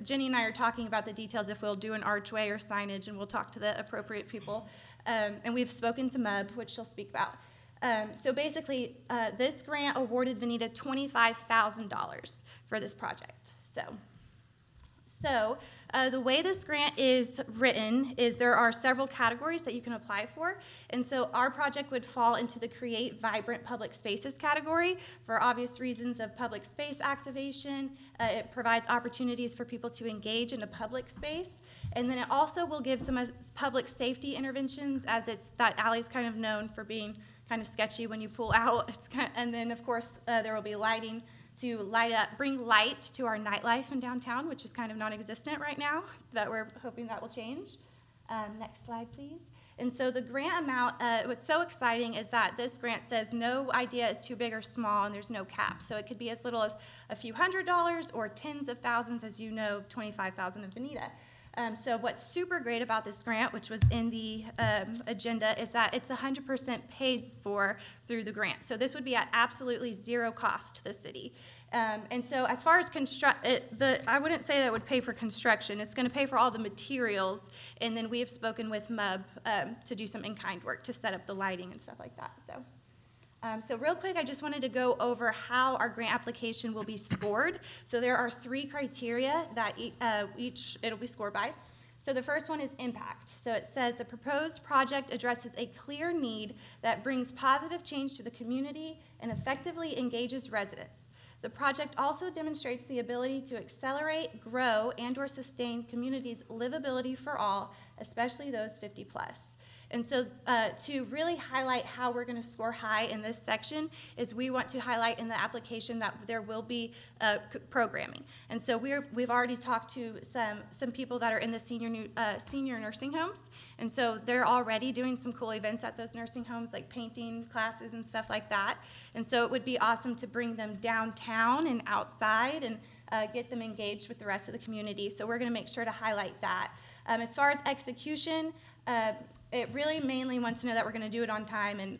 Jenny and I are talking about the details if we'll do an archway or signage, and we'll talk to the appropriate people. And we've spoken to MUB, which she'll speak about. So basically, this grant awarded Veneta $25,000 for this project. So the way this grant is written is there are several categories that you can apply for. And so our project would fall into the Create Vibrant Public Spaces category for obvious reasons of public space activation. It provides opportunities for people to engage in a public space. And then it also will give some public safety interventions, as that alley is kind of known for being kind of sketchy when you pull out. And then, of course, there will be lighting to bring light to our nightlife in downtown, which is kind of non-existent right now, that we're hoping that will change. Next slide, please. And so the grant amount, what's so exciting is that this grant says no idea is too big or small, and there's no cap. So it could be as little as a few $100s or tens of thousands, as you know, $25,000 in Veneta. So what's super great about this grant, which was in the agenda, is that it's 100% paid for through the grant. So this would be at absolutely zero cost to the city. And so as far as I wouldn't say that it would pay for construction. It's going to pay for all the materials, and then we have spoken with MUB to do some in-kind work to set up the lighting and stuff like that. So real quick, I just wanted to go over how our grant application will be scored. So there are 3 criteria that it'll be scored by. So the first one is impact. So it says the proposed project addresses a clear need that brings positive change to the community and effectively engages residents. The project also demonstrates the ability to accelerate, grow, and/or sustain communities' livability for all, especially those 50+. And so to really highlight how we're going to score high in this section is we want to highlight in the application that there will be programming. And so we've already talked to some people that are in the senior nursing homes. And so they're already doing some cool events at those nursing homes, like painting classes and stuff like that. And so it would be awesome to bring them downtown and outside and get them engaged with the rest of the community. So we're going to make sure to highlight that. As far as execution, it really mainly wants to know that we're going to do it on time and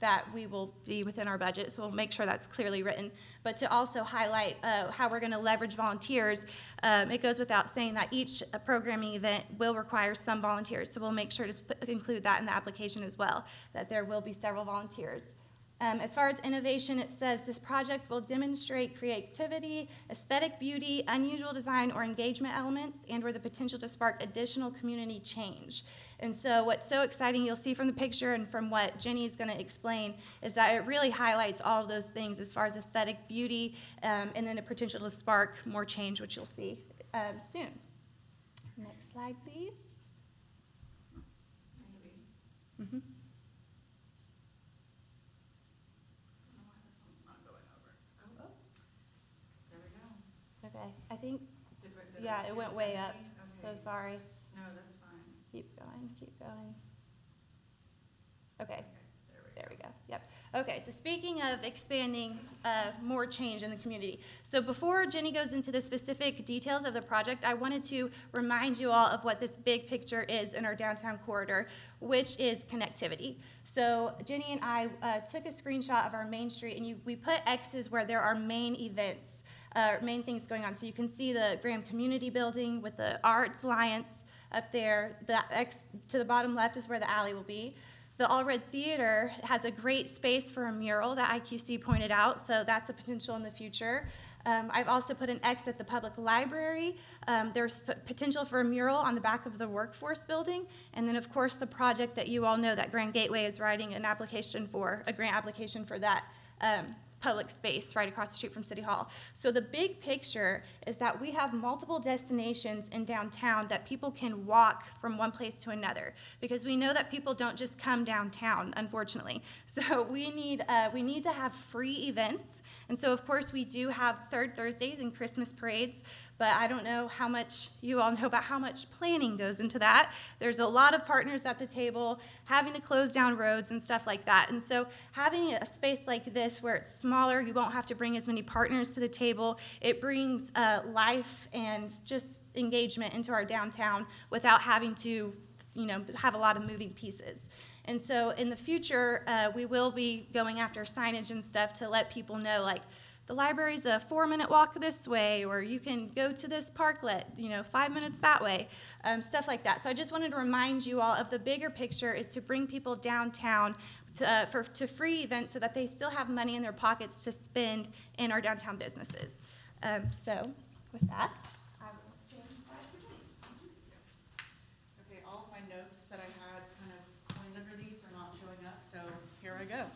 that we will be within our budget, so we'll make sure that's clearly written. But to also highlight how we're going to leverage volunteers, it goes without saying that each programming event will require some volunteers, so we'll make sure to include that in the application as well, that there will be several volunteers. As far as innovation, it says this project will demonstrate creativity, aesthetic beauty, unusual design, or engagement elements, and/or the potential to spark additional community change. And so what's so exciting, you'll see from the picture and from what Jenny is going to explain, is that it really highlights all of those things as far as aesthetic beauty, and then the potential to spark more change, which you'll see soon. Next slide, please. Mhm. Okay, I think, yeah, it went way up, so sorry. No, that's fine. Keep going, keep going. Okay, there we go, yep. Okay, so speaking of expanding more change in the community. So before Jenny goes into the specific details of the project, I wanted to remind you all of what this big picture is in our downtown corridor, which is connectivity. So Jenny and I took a screenshot of our main street, and we put X's where there are main events, main things going on. So you can see the Graham Community Building with the Arts Alliance up there. The X to the bottom left is where the alley will be. The All Red Theater has a great space for a mural that IQC pointed out, so that's a potential in the future. I've also put an X at the public library. There's potential for a mural on the back of the workforce building. And then, of course, the project that you all know that Grand Gateway is writing an application for, a grant application for that public space right across the street from City Hall. So the big picture is that we have multiple destinations in downtown that people can walk from one place to another, because we know that people don't just come downtown, unfortunately. So we need to have free events. And so, of course, we do have Third Thursdays and Christmas parades, but I don't know how much you all know about how much planning goes into that. There's a lot of partners at the table, having to close down roads and stuff like that. And so having a space like this where it's smaller, you won't have to bring as many partners to the table. It brings life and just engagement into our downtown without having to, have a lot of moving pieces. And so in the future, we will be going after signage and stuff to let people know, like, the library's a 4-minute walk this way, or you can go to this parklet, 5 minutes that way, stuff like that. So I just wanted to remind you all of the bigger picture is to bring people downtown to free events so that they still have money in their pockets to spend in our downtown businesses. So with that, I will change slides for Jenny. Okay, all of my notes that I had kind of coined under these are not showing up, so here I go.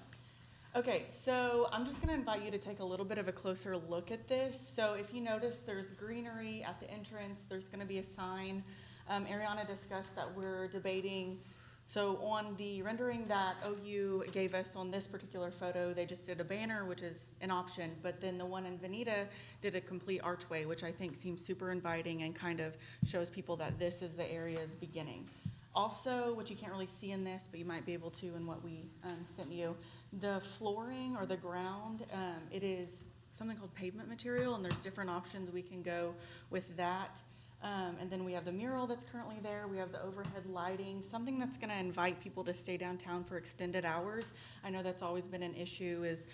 Okay, so I'm just gonna invite you to take a little bit of a closer look at this. So if you notice, there's greenery at the entrance, there's gonna be a sign. Ariana discussed that we're debating. So on the rendering that OU gave us on this particular photo, they just did a banner, which is an option, but then the one in Veneta did a complete archway, which I think seems super inviting and kind of shows people that this is the area's beginning. Also, which you can't really see in this, but you might be able to in what we sent you, the flooring or the ground, it is something called pavement material, and there's different options we can go with that. And then we have the mural that's currently there. We have the overhead lighting, something that's going to invite people to stay downtown for extended hours. I know that's always been an issue is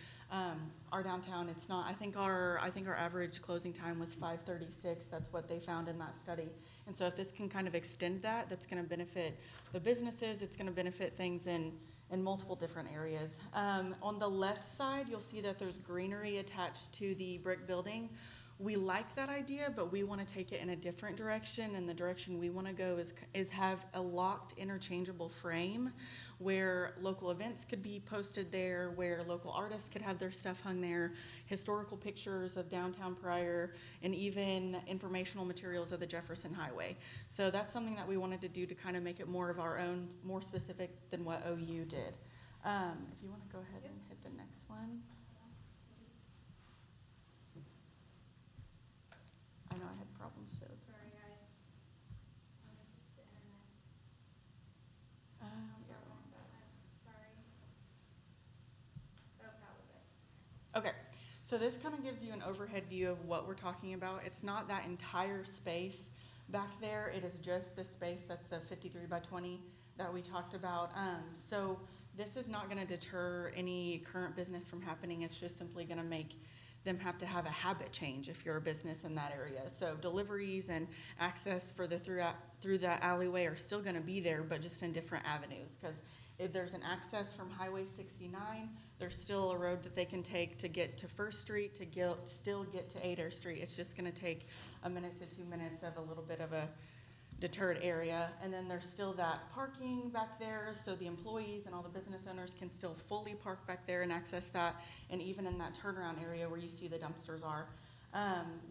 our downtown, it's not, I think our average closing time was 5:36. That's what they found in that study. And so if this can kind of extend that, that's going to benefit the businesses. It's going to benefit things in multiple different areas. On the left side, you'll see that there's greenery attached to the brick building. We like that idea, but we want to take it in a different direction, and the direction we want to go is have a locked interchangeable frame where local events could be posted there, where local artists could have their stuff hung there, historical pictures of downtown Pryor, and even informational materials of the Jefferson Highway. So that's something that we wanted to do to kind of make it more of our own, more specific than what OU did. If you want to go ahead and hit the next one. I know I had problems with those. Sorry, guys. Sorry. Oh, that was it. Okay, so this kind of gives you an overhead view of what we're talking about. It's not that entire space back there. It is just the space that's the 53 by 20 that we talked about. So this is not going to deter any current business from happening. It's just simply going to make them have to have a habit change if you're a business in that area. So deliveries and access for the through that alleyway are still going to be there, but just in different avenues, because If there's an access from Highway 69, there's still a road that they can take to get to First Street, to still get to Adair Street. It's just gonna take a minute to 2 minutes of a little bit of a deterred area. And then there's still that parking back there, so the employees and all the business owners can still fully park back there and access that, and even in that turnaround area where you see the dumpsters are.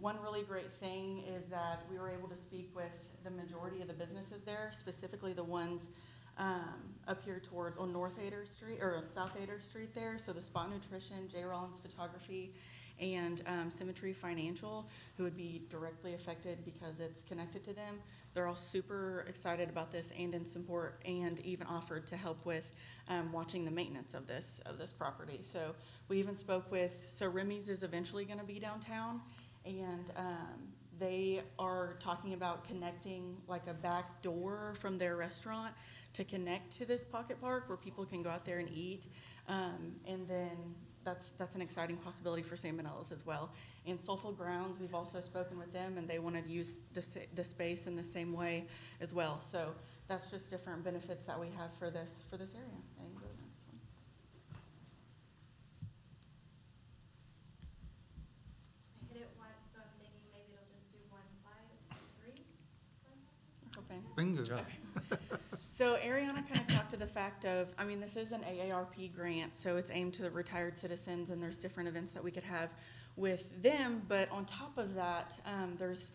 One really great thing is that we were able to speak with the majority of the businesses there, specifically the ones up here towards, on North Adair Street, or South Adair Street there, so the Spot Nutrition, J. Rollins Photography, and Symmetry Financial, who would be directly affected because it's connected to them. They're all super excited about this and in support, and even offered to help with watching the maintenance of this property. So we even spoke with, so Remy's is eventually gonna be downtown, and they are talking about connecting like a back door from their restaurant to connect to this pocket park where people can go out there and eat. And then that's an exciting possibility for San Manelas as well. And Soulful Grounds, we've also spoken with them, and they want to use the space in the same way as well. So that's just different benefits that we have for this area. And go to the next one. I hit it once, so I'm thinking maybe it'll just do one slide instead of 3. Okay. Bingo. Good job. So Ariana kind of talked to the fact of, I mean, this is an AARP grant, so it's aimed to the retired citizens, and there's different events that we could have with them. But on top of that, there's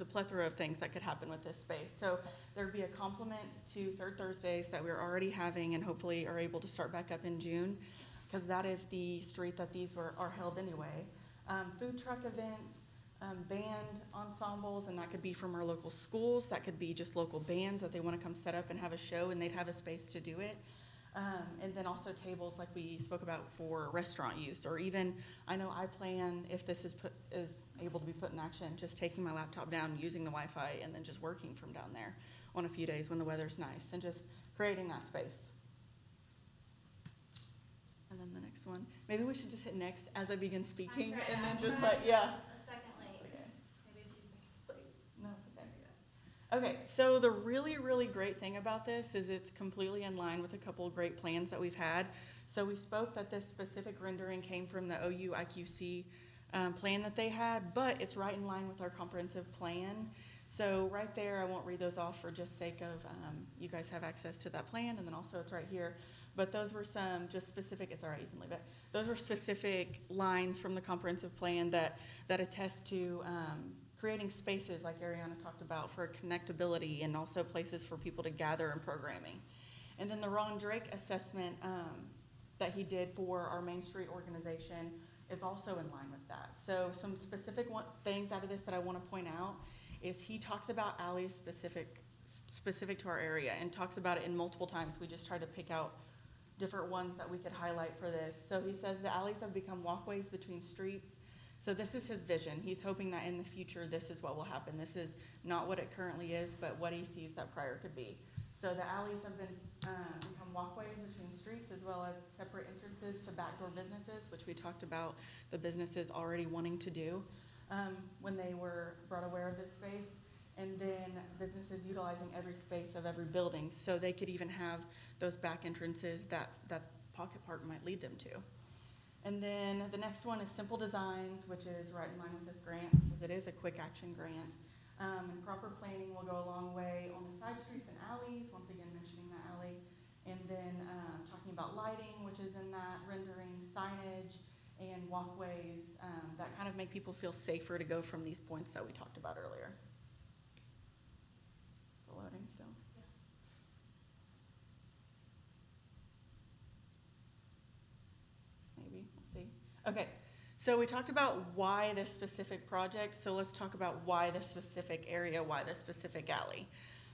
a plethora of things that could happen with this space. So there'd be a complement to Third Thursdays that we're already having, and hopefully are able to start back up in June, because that is the street that these are held anyway. Food truck events, band ensembles, and that could be from our local schools, that could be just local bands that they want to come set up and have a show, and they'd have a space to do it. And then also tables like we spoke about for restaurant use, or even, I know I plan, if this is able to be put in action, just taking my laptop down, using the Wi-Fi, and then just working from down there on a few days when the weather's nice, and just creating that space. And then the next one, maybe we should just hit next as I begin speaking, and then just like, yeah. A second late. Okay. Maybe a few seconds late. No, there we go. Okay, so the really, really great thing about this is it's completely in line with a couple of great plans that we've had. So we spoke that this specific rendering came from the OU IQC plan that they had, but it's right in line with our comprehensive plan. So right there, I won't read those off for just sake of you guys have access to that plan, and then also it's right here. But those were some just specific, it's all right, you can leave it. Those are specific lines from the comprehensive plan that attest to creating spaces like Ariana talked about for connectability, and also places for people to gather and programming. And then the Ron Drake assessment that he did for our Main Street organization is also in line with that. So some specific things out of this that I want to point out is he talks about alleys specific to our area, and talks about it in multiple times. We just tried to pick out different ones that we could highlight for this. So he says the alleys have become walkways between streets. So this is his vision. He's hoping that in the future, this is what will happen. This is not what it currently is, but what he sees that prior could be. So the alleys have become walkways between streets, as well as separate entrances to backdoor businesses, which we talked about the businesses already wanting to do when they were brought aware of this space. And then businesses utilizing every space of every building, so they could even have those back entrances that pocket park might lead them to. And then the next one is Simple Designs, which is right in line with this grant, because it is a quick action grant. And proper planning will go a long way on the side streets and alleys, once again mentioning the alley. And then talking about lighting, which is in that rendering, signage, and walkways that kind of make people feel safer to go from these points that we talked about earlier. Loading still. Maybe, we'll see. Okay, so we talked about why this specific project, so let's talk about why this specific area, why this specific alley.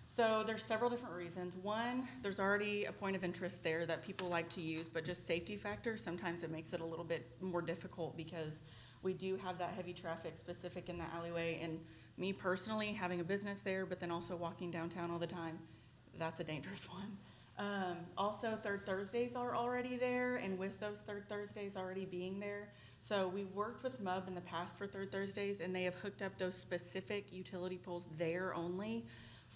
So there's several different reasons. One, there's already a point of interest there that people like to use, but just safety factor, sometimes it makes it a little bit more difficult, because we do have that heavy traffic specific in the alleyway, and me personally, having a business there, but then also walking downtown all the time, that's a dangerous one. Also, Third Thursdays are already there, and with those Third Thursdays already being there, so we worked with MUB in the past for Third Thursdays, and they have hooked up those specific utility poles there only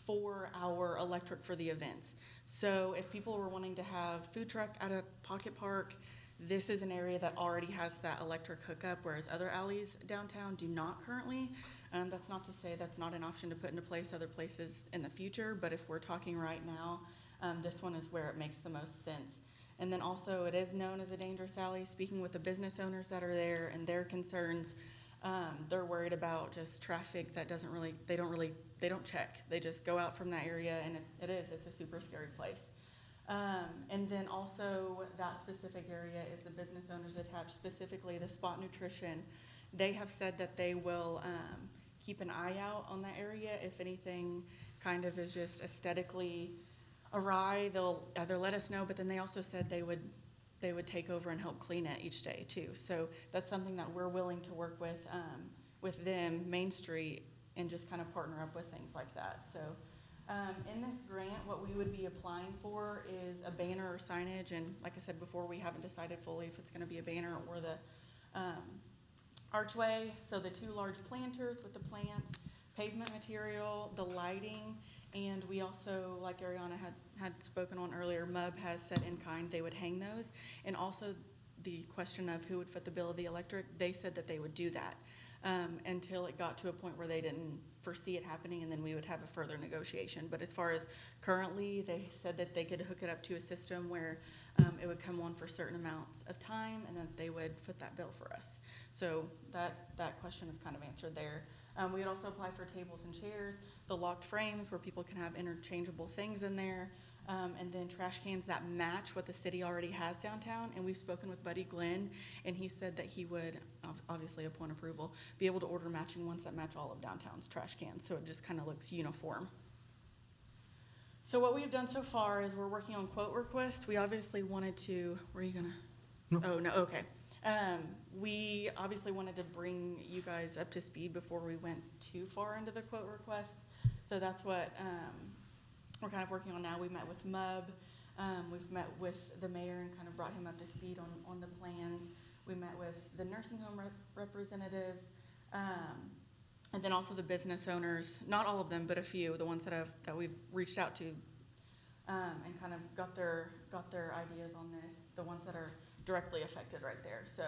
for our electric for the events. So if people were wanting to have food truck at a pocket park, this is an area that already has that electric hookup, whereas other alleys downtown do not currently. That's not to say that's not an option to put into place other places in the future, but if we're talking right now, this one is where it makes the most sense. And then also, it is known as a dangerous alley. Speaking with the business owners that are there and their concerns, they're worried about just traffic that they don't check. They just go out from that area, and it's a super scary place. And then also, that specific area is the business owners attached, specifically the Spot Nutrition. They have said that they will keep an eye out on that area. If anything kind of is just aesthetically awry, they'll either let us know, but then they also said they would take over and help clean it each day too. So that's something that we're willing to work with them, Main Street, and just kind of partner up with things like that. So in this grant, what we would be applying for is a banner or signage, and like I said before, we haven't decided fully if it's going to be a banner or the archway. So the 2 large planters with the plants, pavement material, the lighting, and we also, like Ariana had spoken on earlier, MUB has said in kind they would hang those. And also the question of who would foot the bill of the electric, they said that they would do that until it got to a point where they didn't foresee it happening, and then we would have a further negotiation. But as far as currently, they said that they could hook it up to a system where it would come on for certain amounts of time, and then they would foot that bill for us. So that question is kind of answered there. We would also apply for tables and chairs, the locked frames where people can have interchangeable things in there, and then trash cans that match what the city already has downtown. And we've spoken with Buddy Glenn, and he said that he would, obviously upon approval, be able to order matching ones that match all of downtown's trash cans, so it just kind of looks uniform. So what we've done so far is we're working on quote requests. We obviously wanted to, were you gonna? No. Oh, no, okay. We obviously wanted to bring you guys up to speed before we went too far into the quote requests. So that's what we're kind of working on now. We met with MUB. We've met with the mayor and kind of brought him up to speed on the plans. We met with the nursing home representatives, and then also the business owners, not all of them, but a few, the ones that we've reached out to, and kind of got their ideas on this, the ones that are directly affected right there. So,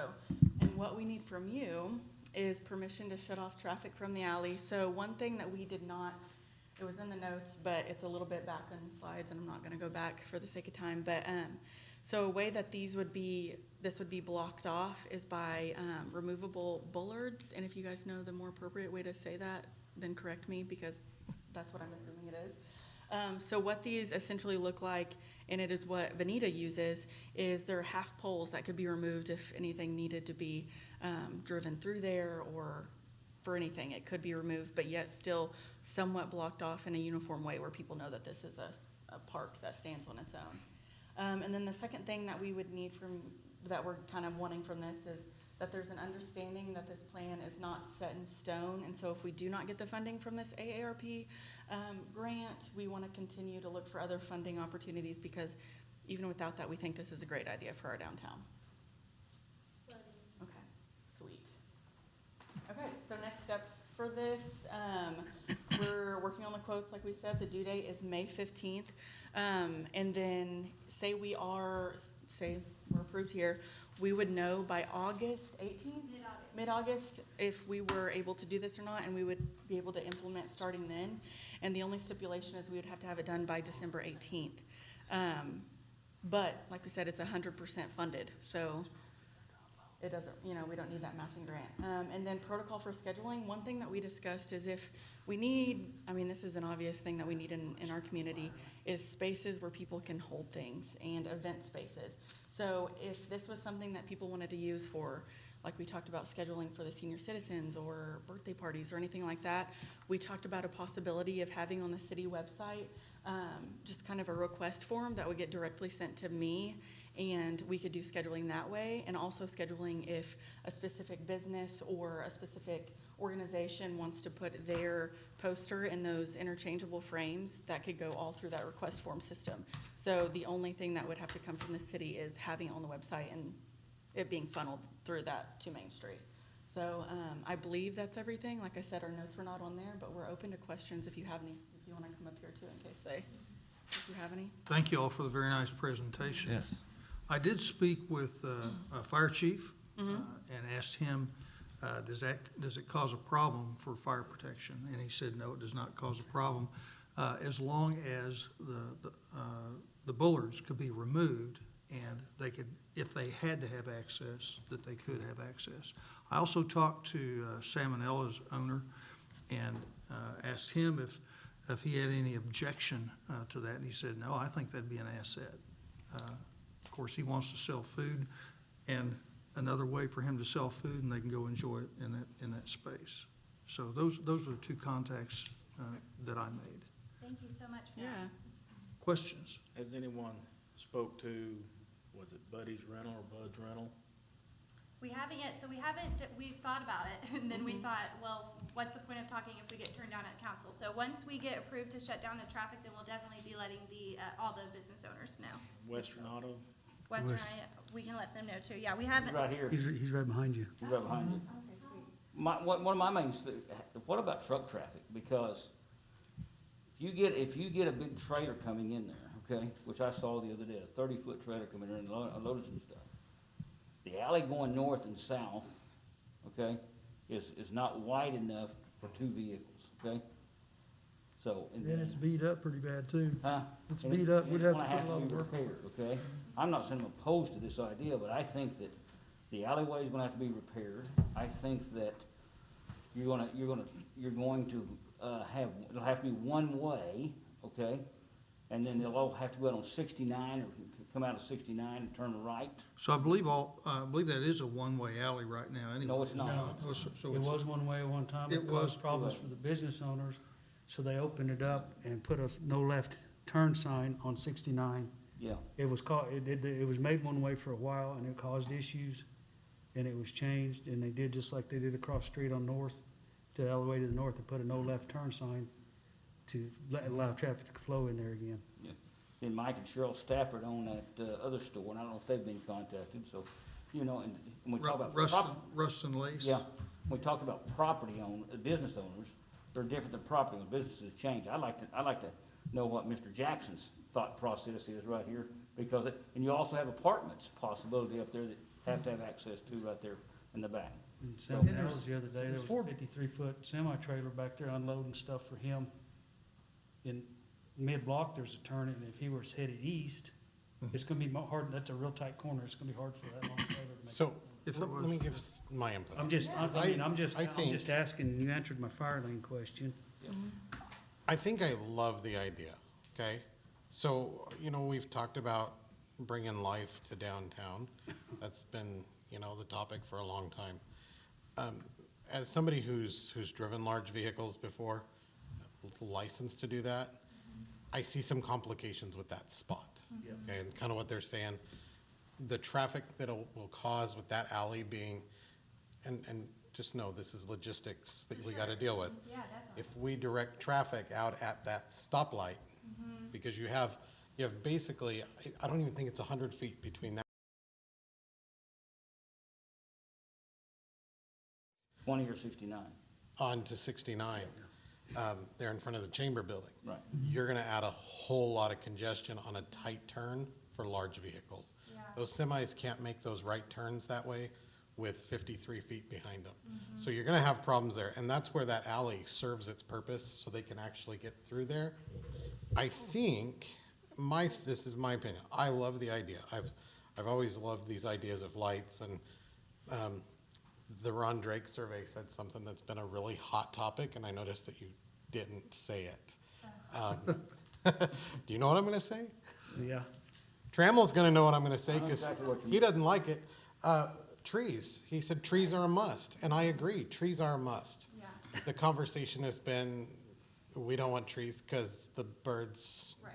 and what we need from you is permission to shut off traffic from the alley. So one thing that we did not, it was in the notes, but it's a little bit back on the slides, and I'm not going to go back for the sake of time. But so a way that this would be blocked off is by removable bullards. And if you guys know the more appropriate way to say that, then correct me, because that's what I'm assuming it is. So what these essentially look like, and it is what Bonita uses, is they're half poles that could be removed if anything needed to be driven through there, or for anything it could be removed, but yet still somewhat blocked off in a uniform way where people know that this is a park that stands on its own. And then the second thing that we would need that we're kind of wanting from this is that there's an understanding that this plan is not set in stone. And so if we do not get the funding from this AARP grant, we want to continue to look for other funding opportunities, because even without that, we think this is a great idea for our downtown. Okay, sweet. Okay, so next steps for this, we're working on the quotes. Like we said, the due date is May 15th. And then say we're approved here, we would know by August 18th? Mid-August, if we were able to do this or not, and we would be able to implement starting then. And the only stipulation is we would have to have it done by December 18th. But like we said, it's 100% funded, so it doesn't, we don't need that matching grant. And then protocol for scheduling, one thing that we discussed is if we need, this is an obvious thing that we need in our community, is spaces where people can hold things, and event spaces. So if this was something that people wanted to use for, like we talked about scheduling for the senior citizens or birthday parties or anything like that, we talked about a possibility of having on the city website just kind of a request form that would get directly sent to me, and we could do scheduling that way, and also scheduling if a specific business or a specific organization wants to put their poster in those interchangeable frames, that could go all through that request form system. So the only thing that would have to come from the city is having it on the website and it being funneled through that to Main Street. So I believe that's everything. Like I said, our notes were not on there, but we're open to questions if you have any you wanna come up here too in case they, if you have any. Thank you all for the very nice presentation. Yes. I did speak with Fire Chief and asked him, does it cause a problem for fire protection? And he said, no, it does not cause a problem, as long as the bullards could be removed and they could, if they had to have access, that they could have access. I also talked to Salmonella's owner and asked him if he had any objection to that, and he said, no, I think that'd be an asset. Of course, he wants to sell food, and another way for him to sell food, and they can go enjoy it in that space. So those are the two contacts that I made. Thank you so much, Matt. Yeah. Questions? Has anyone spoke to, was it Buddy's Rental or Bud's Rental? We haven't yet, so we thought about it, and then we thought, well, what's the point of talking if we get turned down at council? So once we get approved to shut down the traffic, then we'll definitely be letting all the business owners know. Western Auto? Western, we can let them know too, yeah, we haven't. Right here, He's right behind you. he's right behind you. One of my main, what about truck traffic? Because if you get a big trailer coming in there, okay, which I saw the other day, a 30-foot trailer coming in and unloading some stuff. The alley going north and south, okay, is not wide enough for two vehicles, okay? So. Then it's beat up pretty bad too. Huh? It's And beat up, we'd it's have to gonna put a lot of be work on it. repaired, okay? I'm not saying I'm opposed to this idea, but I think that the alleyway is gonna have to be repaired. I think that you're going to it'll have to be one way, okay? And then they'll all have to go out on 69 or come out of 69 and turn right. So I believe that is a one-way alley right now anyway. No, it's not. No. So It it's- was one way at one time. It It was. caused problems for the business owners, so they opened it up and put a no left turn sign on 69. Yeah. It was made one way for a while, and it caused issues, and it was changed, and they did just like they did across the street on North, to all the way to the north, they put a no left turn sign to allow traffic to flow in there again. Yeah. Then Mike and Cheryl Stafford own that other store, and I don't know if they've been contacted, so, you know, and when we talk about. Rustin Lace? Yeah, when we talk about business owners, they're different than property owners, businesses change. I'd like to know what Mr. Jackson's thought process is right here, because and you also have apartments possibility up there that have to have access to right there in the back. And Salmonella's the other day, there was a 53-foot semi-trailer back there unloading stuff for him. In mid-block, there's a turn, and if he was headed east, it's gonna be hard, that's a real tight corner, it's gonna be hard for that long trailer to make. So, If let it was- me give my input. I'm just think- asking, you answered my fire lane question. I think I love the idea, okay? So, you know, we've talked about bringing life to downtown. That's been, you know, the topic for a long time. As somebody who's driven large vehicles before, licensed to do that, I see some complications with that spot. Okay, and kind of what they're saying, the traffic that will cause with that alley being, and just know this is logistics that we gotta deal with. Yeah, definitely. If we direct traffic out at that stoplight, because you have basically, I don't even think it's 100 feet between that. 20 or 69. Onto 69, there in front of the Chamber Building. Right. You're gonna add a whole lot of congestion on a tight turn for large vehicles. Yeah. Those semis can't make those right turns that way with 53 feet behind them. So you're gonna have problems there, and that's where that alley serves its purpose, so they can actually get through there. I think, this is my opinion, I love the idea. I've always loved these ideas of lights, and the Ron Drake survey said something that's been a really hot topic, and I noticed that you didn't say it. Do you know what I'm gonna say? Yeah. Trammell's gonna know what I'm gonna say, I know because exactly what you he mean. doesn't like it. Trees, he said trees are a must, and I agree, trees are a must. Yeah. The conversation has been, we don't want trees because the birds Right.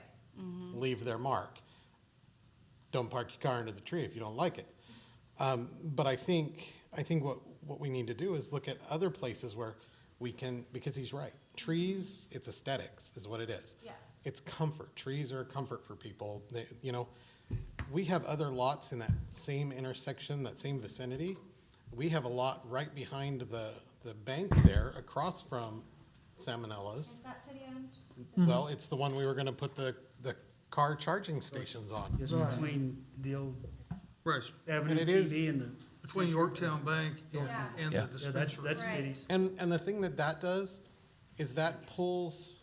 leave their mark. Don't park your car under the tree if you don't like it. But I think what we need to do is look at other places where we can, because he's right. Trees, it's aesthetics is what it is. Yeah. It's comfort. Trees are a comfort for people. You know, we have other lots in that same intersection, that same vicinity. We have a lot right behind the bank there, across from Salmonellas. Is that city owned? Well, it's the one we were gonna put the car charging stations on. Just Right. between the old Right, Avenue it is- TV and the. between Yorktown Bank and Yeah. and Yeah. the Yeah, that's dispensary. Right. cities. And the thing that does is that pulls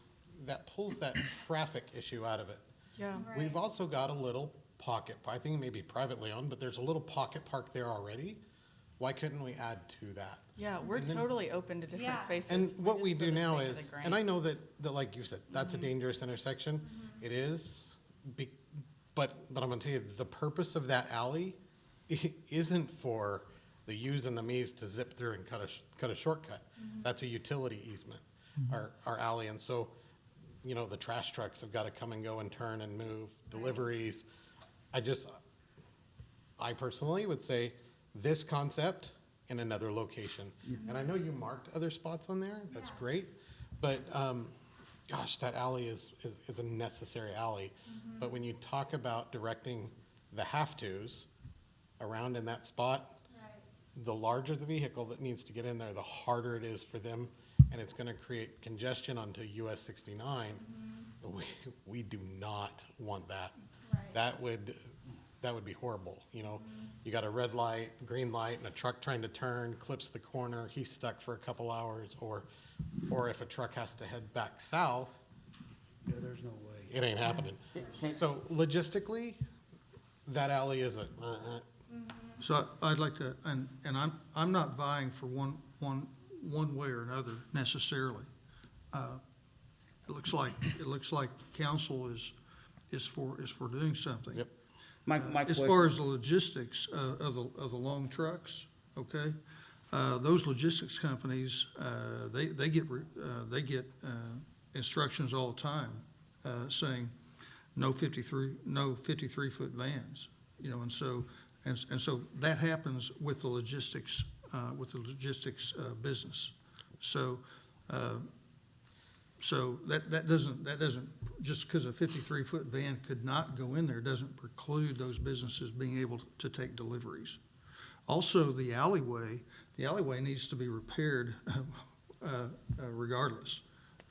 that traffic issue out of it. Yeah. We've also got a little pocket, I think it may be privately owned, but there's a little pocket park there already. Why couldn't we add to that? Yeah, we're And then- totally open to different Yeah. spaces. And We're what just we for do the now sake of is, the and I grant. know that like you said, that's a dangerous intersection. It is, but I'm gonna tell you, the purpose of that alley isn't for the yous and the me's to zip through and cut a shortcut. That's a utility easement, our alley. And so, you know, the trash trucks have got to come and go and turn and move, deliveries. I personally would say this concept in another location. And I know you marked other spots on there, that's great, but, gosh, that alley is a necessary alley. But when you talk about directing the have-tos around in that spot, the larger the vehicle that needs to get in there, the harder it is for them, and it's gonna create congestion onto US 69. We do not want that. That would be horrible, you know? You got a red light, green light, and a truck trying to turn, clips the corner, he's stuck for a couple hours, or if a truck has to head back south, Yeah, there's no way. it ain't happening. So logistically, that alley is So I'd like to, and I'm not vying for one way or another necessarily. It looks like council is for doing something. Yep. My As question- far as the logistics of the long trucks, okay? Those logistics companies, they get instructions all the time, saying no 53-foot vans, you know, and so that happens with the logistics business. So that doesn't, just because a 53-foot van could not go in there, doesn't preclude those businesses being able to take deliveries. Also, the alleyway needs to be repaired regardless,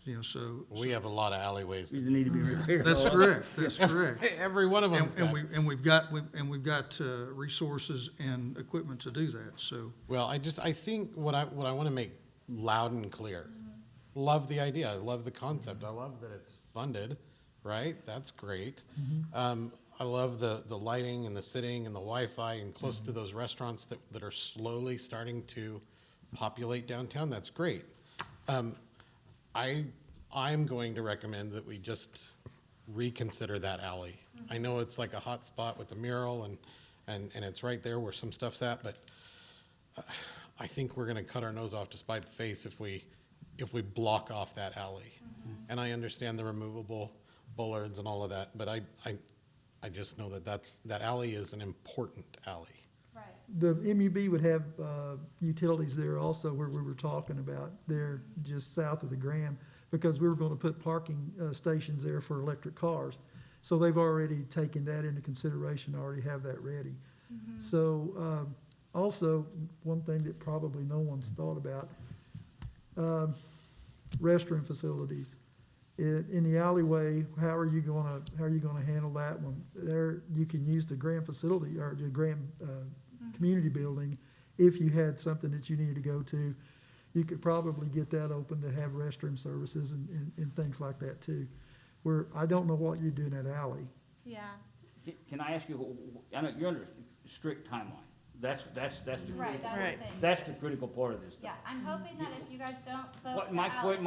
you know, so. we have a lot of alleyways. These need to be repaired. That's correct, that's correct. Every one of them. And we've got resources and equipment to do that, so. Well, I think what I want to make loud and clear, love the idea, I love the concept, I love that it's funded, right? That's great. I love the lighting and the sitting and the Wi-Fi and close to those restaurants that are slowly starting to populate downtown. That's great. I'm going to recommend that we just reconsider that alley. I know it's like a hot spot with the mural and it's right there where some stuff's at, but I think we're gonna cut our nose off to spite the face if we block off that alley. And I understand the removable bollards and all of that, but I just know that alley is an important alley. The MUB would have utilities there also where we were talking about, there just south of the Graham, because we were going to put parking stations there for electric cars. So they've already taken that into consideration, already have that ready. So also, one thing that probably no one's thought about, restroom facilities. In the alleyway, how are you gonna handle that one? There, you can use the Graham facility, or the Graham community building. If you had something that you needed to go to, you could probably get that open to have restroom services and things like that too. Where, I don't know what you do in that alley. Yeah. Can I ask you, I know you're under strict timeline. That's the Right, critical, that's the thing. that's the critical part of this. Yeah, I'm hoping that if you guys don't vote What, for my Ally,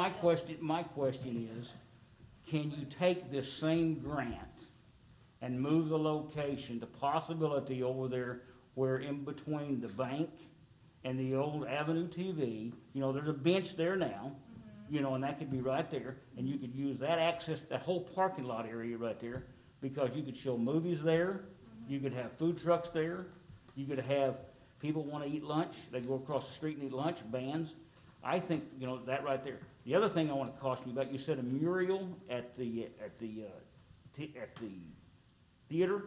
question is, can you take this same grant and move the location to possibility over there where in between the bank and the old Avenue TV, you know, there's a bench there now, you know, and that could be right there, and you could use that access, that whole parking lot area right there, because you could show movies there, you could have food trucks there, you could have people want to eat lunch, they go across the street and eat lunch, bands. I think, you know, that right there. The other thing I want to caution you about, you said a mural at the theater.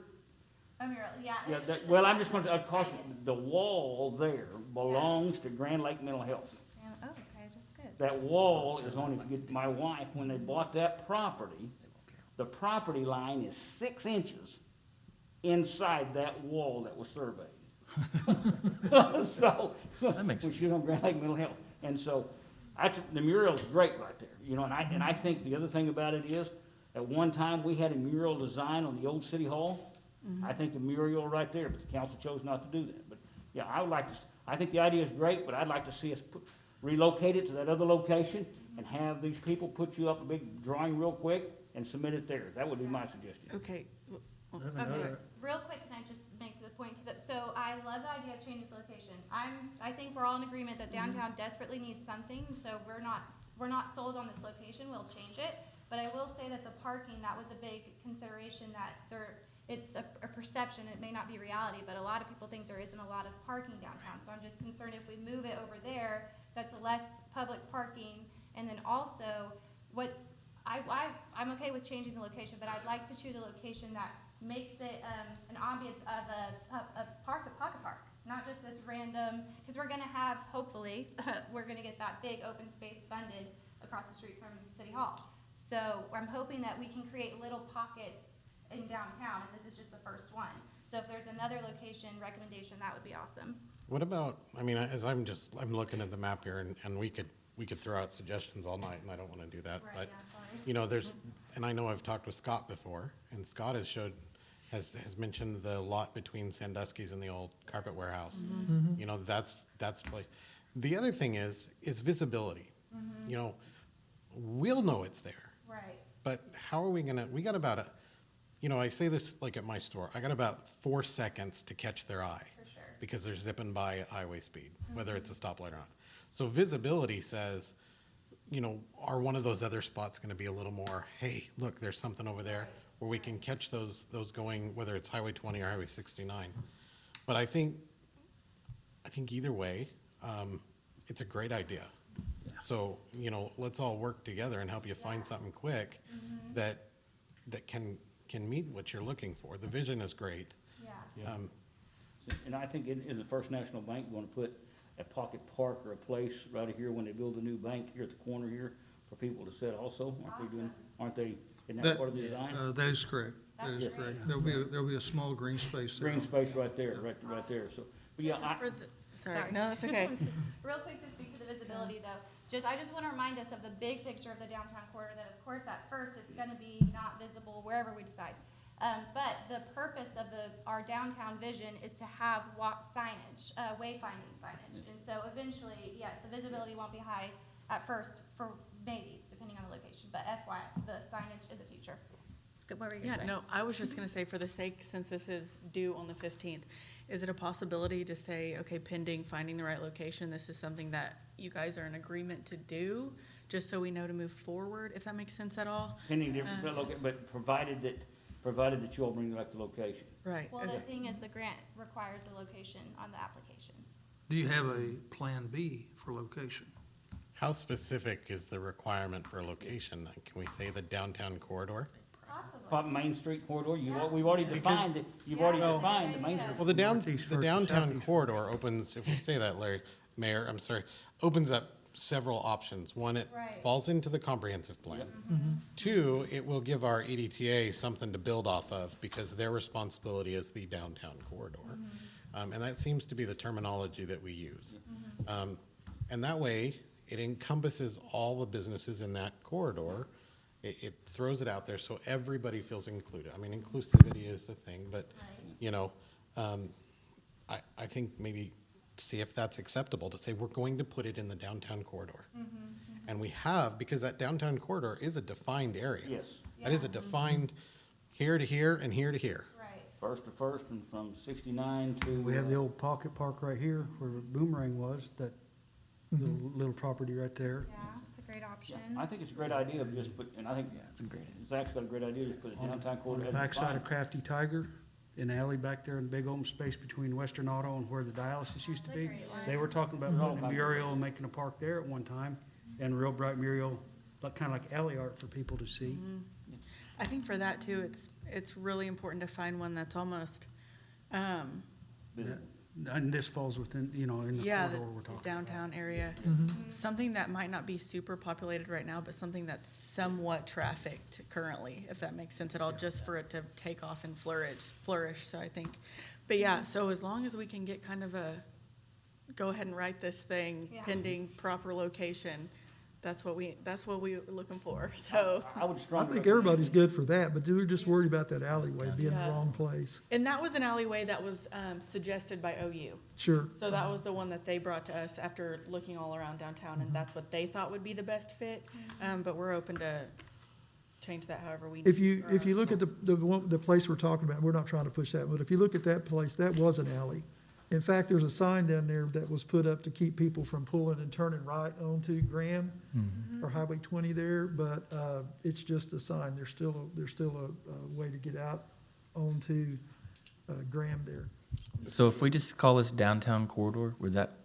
a mural, yeah. Yeah, it's that, just well, like I'm just going to caution, the wall there belongs to Grand Lake Mental Health. Yeah, oh, okay, that's good. that wall is on, if you get, my wife, when they bought that property, the property line is 6 inches inside that wall that was surveyed. So, That makes when she was on Grand Lake Mental Health. And so, the mural's great right there, you know, and I think the other thing about it is, at one time, we had a mural design on the old city hall. I think the mural right there, but the council chose not to do that. But, yeah, I would like to, I think the idea is great, but I'd like to see us relocate it to that other location and have these people put you up a big drawing real quick and submit it there. That would be my suggestion. Okay. Okay, real quick, can I just make the point to that? So I love the idea of changing the location. I think we're all in agreement that downtown desperately needs something, so we're not sold on this location, we'll change it. But I will say that the parking, that was a big consideration, that it's a perception, it may not be reality, but a lot of people think there isn't a lot of parking downtown. So I'm just concerned if we move it over there, that's less public parking. And then also, I'm okay with changing the location, but I'd like to choose a location that makes it an ambience of a pocket park, not just this random, because we're gonna have, hopefully, we're gonna get that big open space funded across the street from City Hall. So I'm hoping that we can create little pockets in downtown, and this is just the first one. So if there's another location recommendation, that would be awesome. What about, I mean, as I'm looking at the map here, and we could throw out suggestions all night, and I don't want to do that. Right, But, yeah, sorry. you know, and I know I've talked with Scott before, and Scott has mentioned the lot between Sandusky's and the old carpet warehouse. You know, that's a place. The other thing is visibility. You know, we'll know it's there. Right. But how are we gonna, we got about you know, I say this like at my store, I got about 4 seconds to catch their eye. For sure. Because they're zipping by at highway speed, whether it's a stoplight or not. So visibility says, you know, are one of those other spots gonna be a little more, hey, look, there's something over there, where we can catch those going, whether it's Highway 20 or Highway 69. But I think either way, it's a great idea. So, you know, let's all work together and help you find something quick that can meet what you're looking for. The vision is great. Yeah. And I think in the First National Bank, we're gonna put a pocket park or a place right here when they build a new bank here at the corner here for people to sit also. Isn't that part of the design? That is correct. That is That's correct. great. There'll be a small green space there. Green space right there, right there, so. But yeah, Sorry, no, that's okay. Real quick to speak to the visibility though, I just wanna remind us of the big picture of the downtown corridor, that of course at first it's gonna be not visible wherever we decide. But the purpose of our downtown vision is to have signage, wayfinding signage. And so eventually, yes, the visibility won't be high at first for maybe, depending on the location, but FYI, the signage in the future. What were you gonna Yeah, say? no, I was just gonna say, for the sake, since this is due on the 15th, is it a possibility to say, okay, pending finding the right location, this is something that you guys are in agreement to do, just so we know to move forward, if that makes sense at all? Pending different, but provided that you all bring back the location. Right. Well, the thing is, the grant requires a location on the application. Do you have a plan B for location? How specific is the requirement for a location? Can we say the downtown corridor? Possibly. Main Street corridor, we've already defined it, you've already defined the Main Street. Well, the downtown corridor opens, if we say that, Mayor, I'm sorry, opens up several options. One, it Right. falls into the comprehensive plan. 2, it will give our EDTA something to build off of because their responsibility is the downtown corridor. And that seems to be the terminology that we use. And that way, it encompasses all the businesses in that corridor. It throws it out there so everybody feels included. I mean, inclusivity is the thing, but, you know, I think maybe see if that's acceptable to say we're going to put it in the downtown corridor. And we have, because that downtown corridor is a defined area. Yes. That is a defined here to here and here to here. Right. First to First and from 69 to. We have the old pocket park right here where Boomerang was, that little property right there. Yeah, it's a great option. I think it's a great idea of just put, and I think Zach's got a great idea, just put a downtown On corridor. the backside of Crafty Tiger, in the alley back there in the big open space between Western Auto and where the dialysis used to be. They were talking about putting a mural and making a park there at one time, and a real bright mural, kind of like alley art for people to see. I think for that too, it's really important to find one that's almost, And this falls within, you know, in the Yeah, corridor the we're talking about. downtown area. Mhm. Something that might not be super populated right now, but something that's somewhat trafficked currently, if that makes sense at all, just for it to take off and flourish, so I think. But yeah, so as long as we can get kind of a, go ahead and write this thing Yeah. pending proper location, that's what we're looking for, so. I would I strongly think recommend- everybody's good for that, but we're just worried about that alleyway being the Yeah. wrong place. And that was an alleyway that was suggested by OU. Sure. So that was the one that they brought to us after looking all around downtown, and that's what they thought would be the best fit. But we're open to change that however we need. If you look at the place we're talking about, we're not trying to push that, but if you look at that place, that was an alley. In fact, there's a sign down there that was put up to keep people from pulling and turning right onto Graham or Highway 20 there, but it's just a sign. There's still a way to get out onto Graham there. So if we just call this downtown corridor, would that,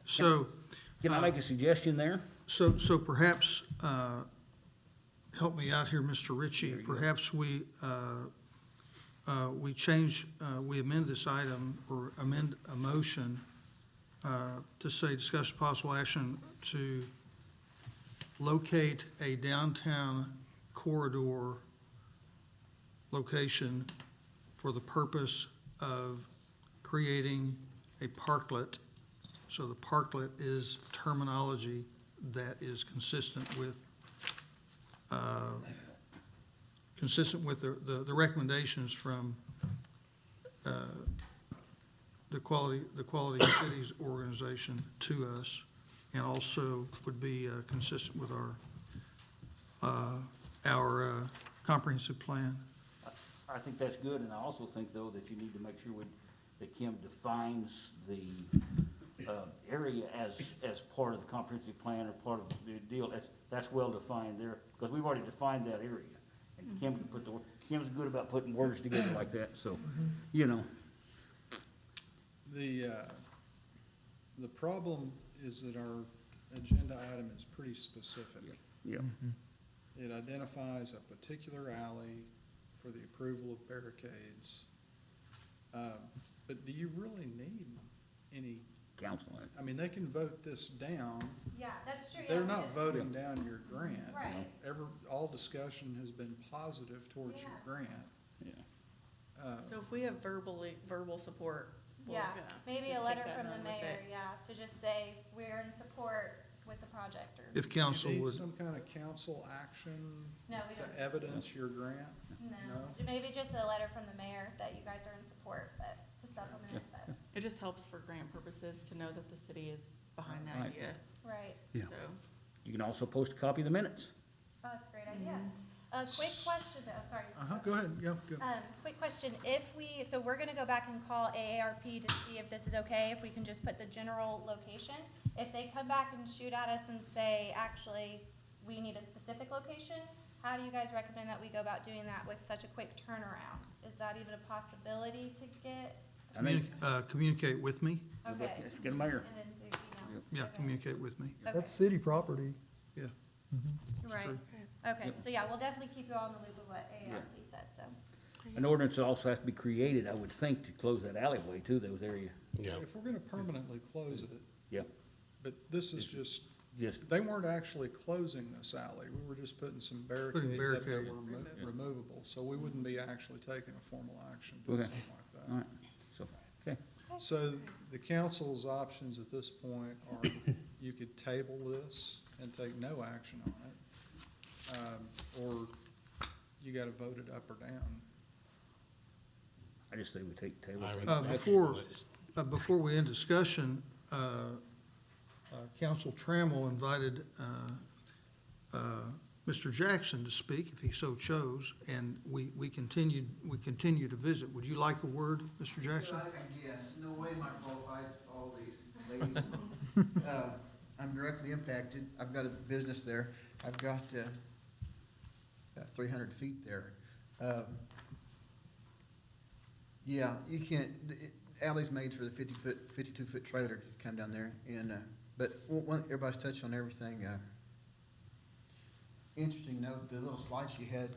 So, Can I make a suggestion there? so perhaps, help me out here, Mr. Ritchie. Perhaps we change, we amend this item or amend a motion to say discuss possible action to locate a downtown corridor location for the purpose of creating a parklet. So the parklet is terminology that is consistent with the recommendations from the Quality Cities organization to us, and also would be consistent with our comprehensive plan. I think that's good, and I also think, though, that you need to make sure that Kim defines the area as part of the comprehensive plan or part of the deal. That's well defined there, because we've already defined that area. And Kim can Kim's good about putting words together like that, so, you know. The problem is that our agenda item is pretty specific. Yeah. It identifies a particular alley for the approval of barricades. But do you really need any? Council on it. I mean, they can vote this down. Yeah, that's true. They're not voting down your grant. Right. All discussion has been positive towards your grant. Yeah. So if we have verbal support. we'll, Yeah, maybe a just letter take that from and the run with mayor, it. yeah, to just say, we're in support with the project, or. If council Do you need would, some kind of council action No, we to don't. evidence your grant? No, maybe just a letter from the mayor that you guys are in support, but to supplement it, but, It just helps for grant purposes to know that the city is behind that Right. idea, right. Yeah. so. You can also post a copy of the minutes. Oh, that's a great idea. A quick question though, sorry. go ahead, yeah, go. Quick question, so we're gonna go back and call AARP to see if this is okay, if we can just put the general location. If they come back and shoot at us and say, actually, we need a specific location, how do you guys recommend that we go about doing that with such a quick turnaround? Is that even a possibility to get? I mean, Communicate with me. Okay. Get a mayor. And then, email. Yeah, Okay. communicate with me. Okay. That's city property. Yeah. Right, true. okay, so yeah, we'll definitely keep you on the loop of what AARP says, so. An ordinance also has to be created, I would think, to close that alleyway too, those areas. Yeah. If we're gonna permanently close it, Yeah. but this is just, Just, they weren't actually closing this alley. We were just putting some barricades up that barricade. were removable, so we wouldn't be actually taking a formal action doing Okay. something like that. all right, so, okay. So the council's options at this point are you could table this and take no action on it, or you gotta vote it up or down. I just say we take table. I would take- say Before we end discussion, Council Trammell invited Mr. Jackson to speak if he so chose, and we continue to visit. Would you like a word, Mr. Jackson? Yes, no way am I qualified for all these ladies. I'm directly impacted. I've got a business there. I've got 300 feet there. Yeah, you can't, alley's made for the 52-foot trailer to come down there. And but everybody's touched on everything. Interesting note, the little slide she had,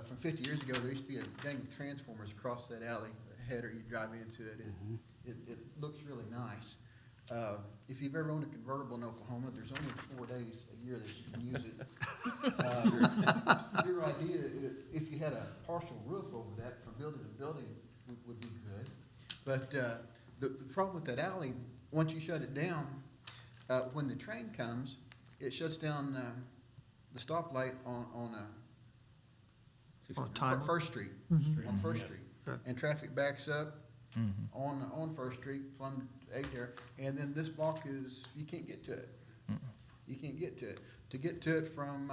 from 50 years ago, there used to be a gang of transformers across that alley that header, you drive into it, it looks really nice. If you've ever owned a convertible in Oklahoma, there's only 4 days a year that you can use it. Your idea, if you had a partial roof over that from building to building, would be good. But the problem with that alley, once you shut it down, when the train comes, it shuts down the stoplight on First Street, on First Street. Okay. And traffic backs up on First Street, plumb to Adair, and then this block is, you can't get to it. You can't get to it. To get to it from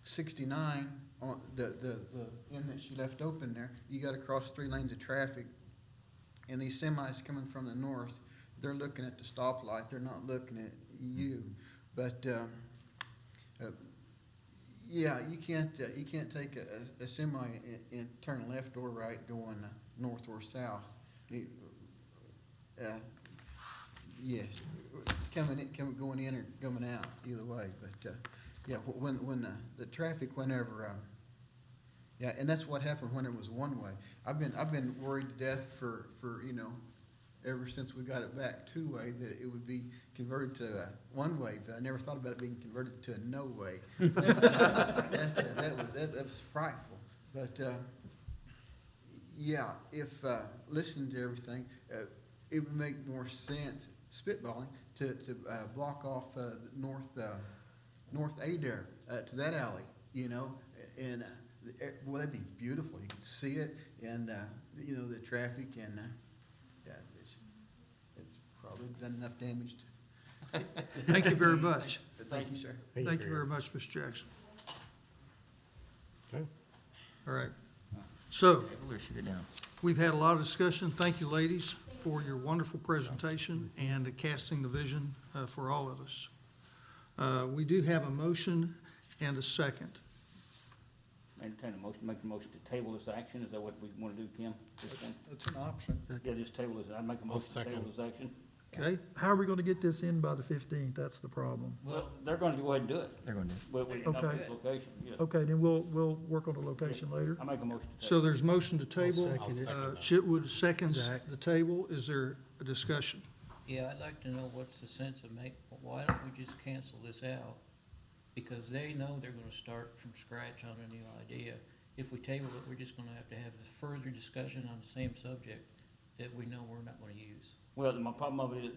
69, on the end that she left open there, you gotta cross 3 lanes of traffic. And these semis coming from the north, they're looking at the stoplight, they're not looking at you. But, yeah, you can't take a semi and turn left or right going north or south. Yes, going in or coming out, either way. But yeah, when the traffic, whenever, yeah, and that's what happened when it was one way. I've been worried to death for ever since we got it back 2-way, that it would be converted to one way, but I never thought about it being converted to a no way. That was frightful. But yeah, if listening to everything, it would make more sense, spitballing, to block off North Adair to that alley, and well, that'd be beautiful. You could see it, and the traffic, and yeah, it's probably done enough damage. Thank you very much. Thank you, sir. Thank you very much, Mr. Jackson. Okay. All right. So, Table or shoot it down? we've had a lot of discussion. Thank you, ladies, for your wonderful presentation and casting the vision for all of us. We do have a motion and a second. Entertain a motion, make a motion to table this action. Is that what we want to do, Kim? This one? That's an option. Yeah, just table this. I'd make a motion to table second. this action. Okay? How are we gonna get this in by the 15th? That's the problem. Well, they're going to go ahead and do it. They're going to. But we not Okay. this location, yes. Okay, then we'll work on the location later. I make a motion to So table. there's motion to table. I'll second that. Chitwood seconds the table. Is there a discussion? Yeah, I'd like to know what's the sense of why don't we just cancel this out? Because they know they're gonna start from scratch on a new idea. If we table it, we're just gonna have to have this further discussion on the same subject that we know we're not gonna use. Well, my problem of it is,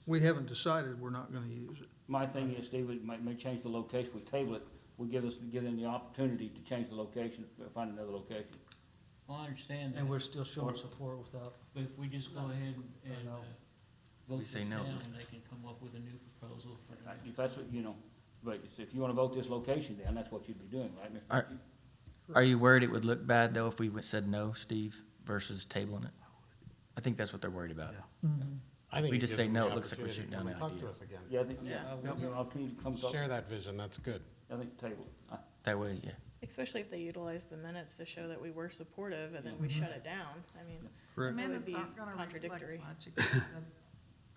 We haven't decided we're not gonna use it. my thing is, Steve, we may change the location. We table it. We give them the opportunity to change the location, find another location. Well, I understand that, And we're still showing support without, but if we just go ahead and vote We this say down, no. they can come up with a new proposal for the next. If that's what, but if you want to vote this location down, that's what you'd be doing, right, Mr. Are- Ritchie? Are you worried it would look bad, though, if we said no, Steve, versus tabling it? I think that's what they're worried about. Mhm. I think We it just gives say them no, the it looks like we're opportunity shooting down to the Talk idea. to us again. Yeah, I think, Yeah. opportunity to come talk. Share that vision, that's good. I think table. That way, yeah. Especially if they utilize the minutes to show that we were supportive and then we shut it down. I mean, Correct. That would Minutes be aren't gonna contradictory. reflect much except the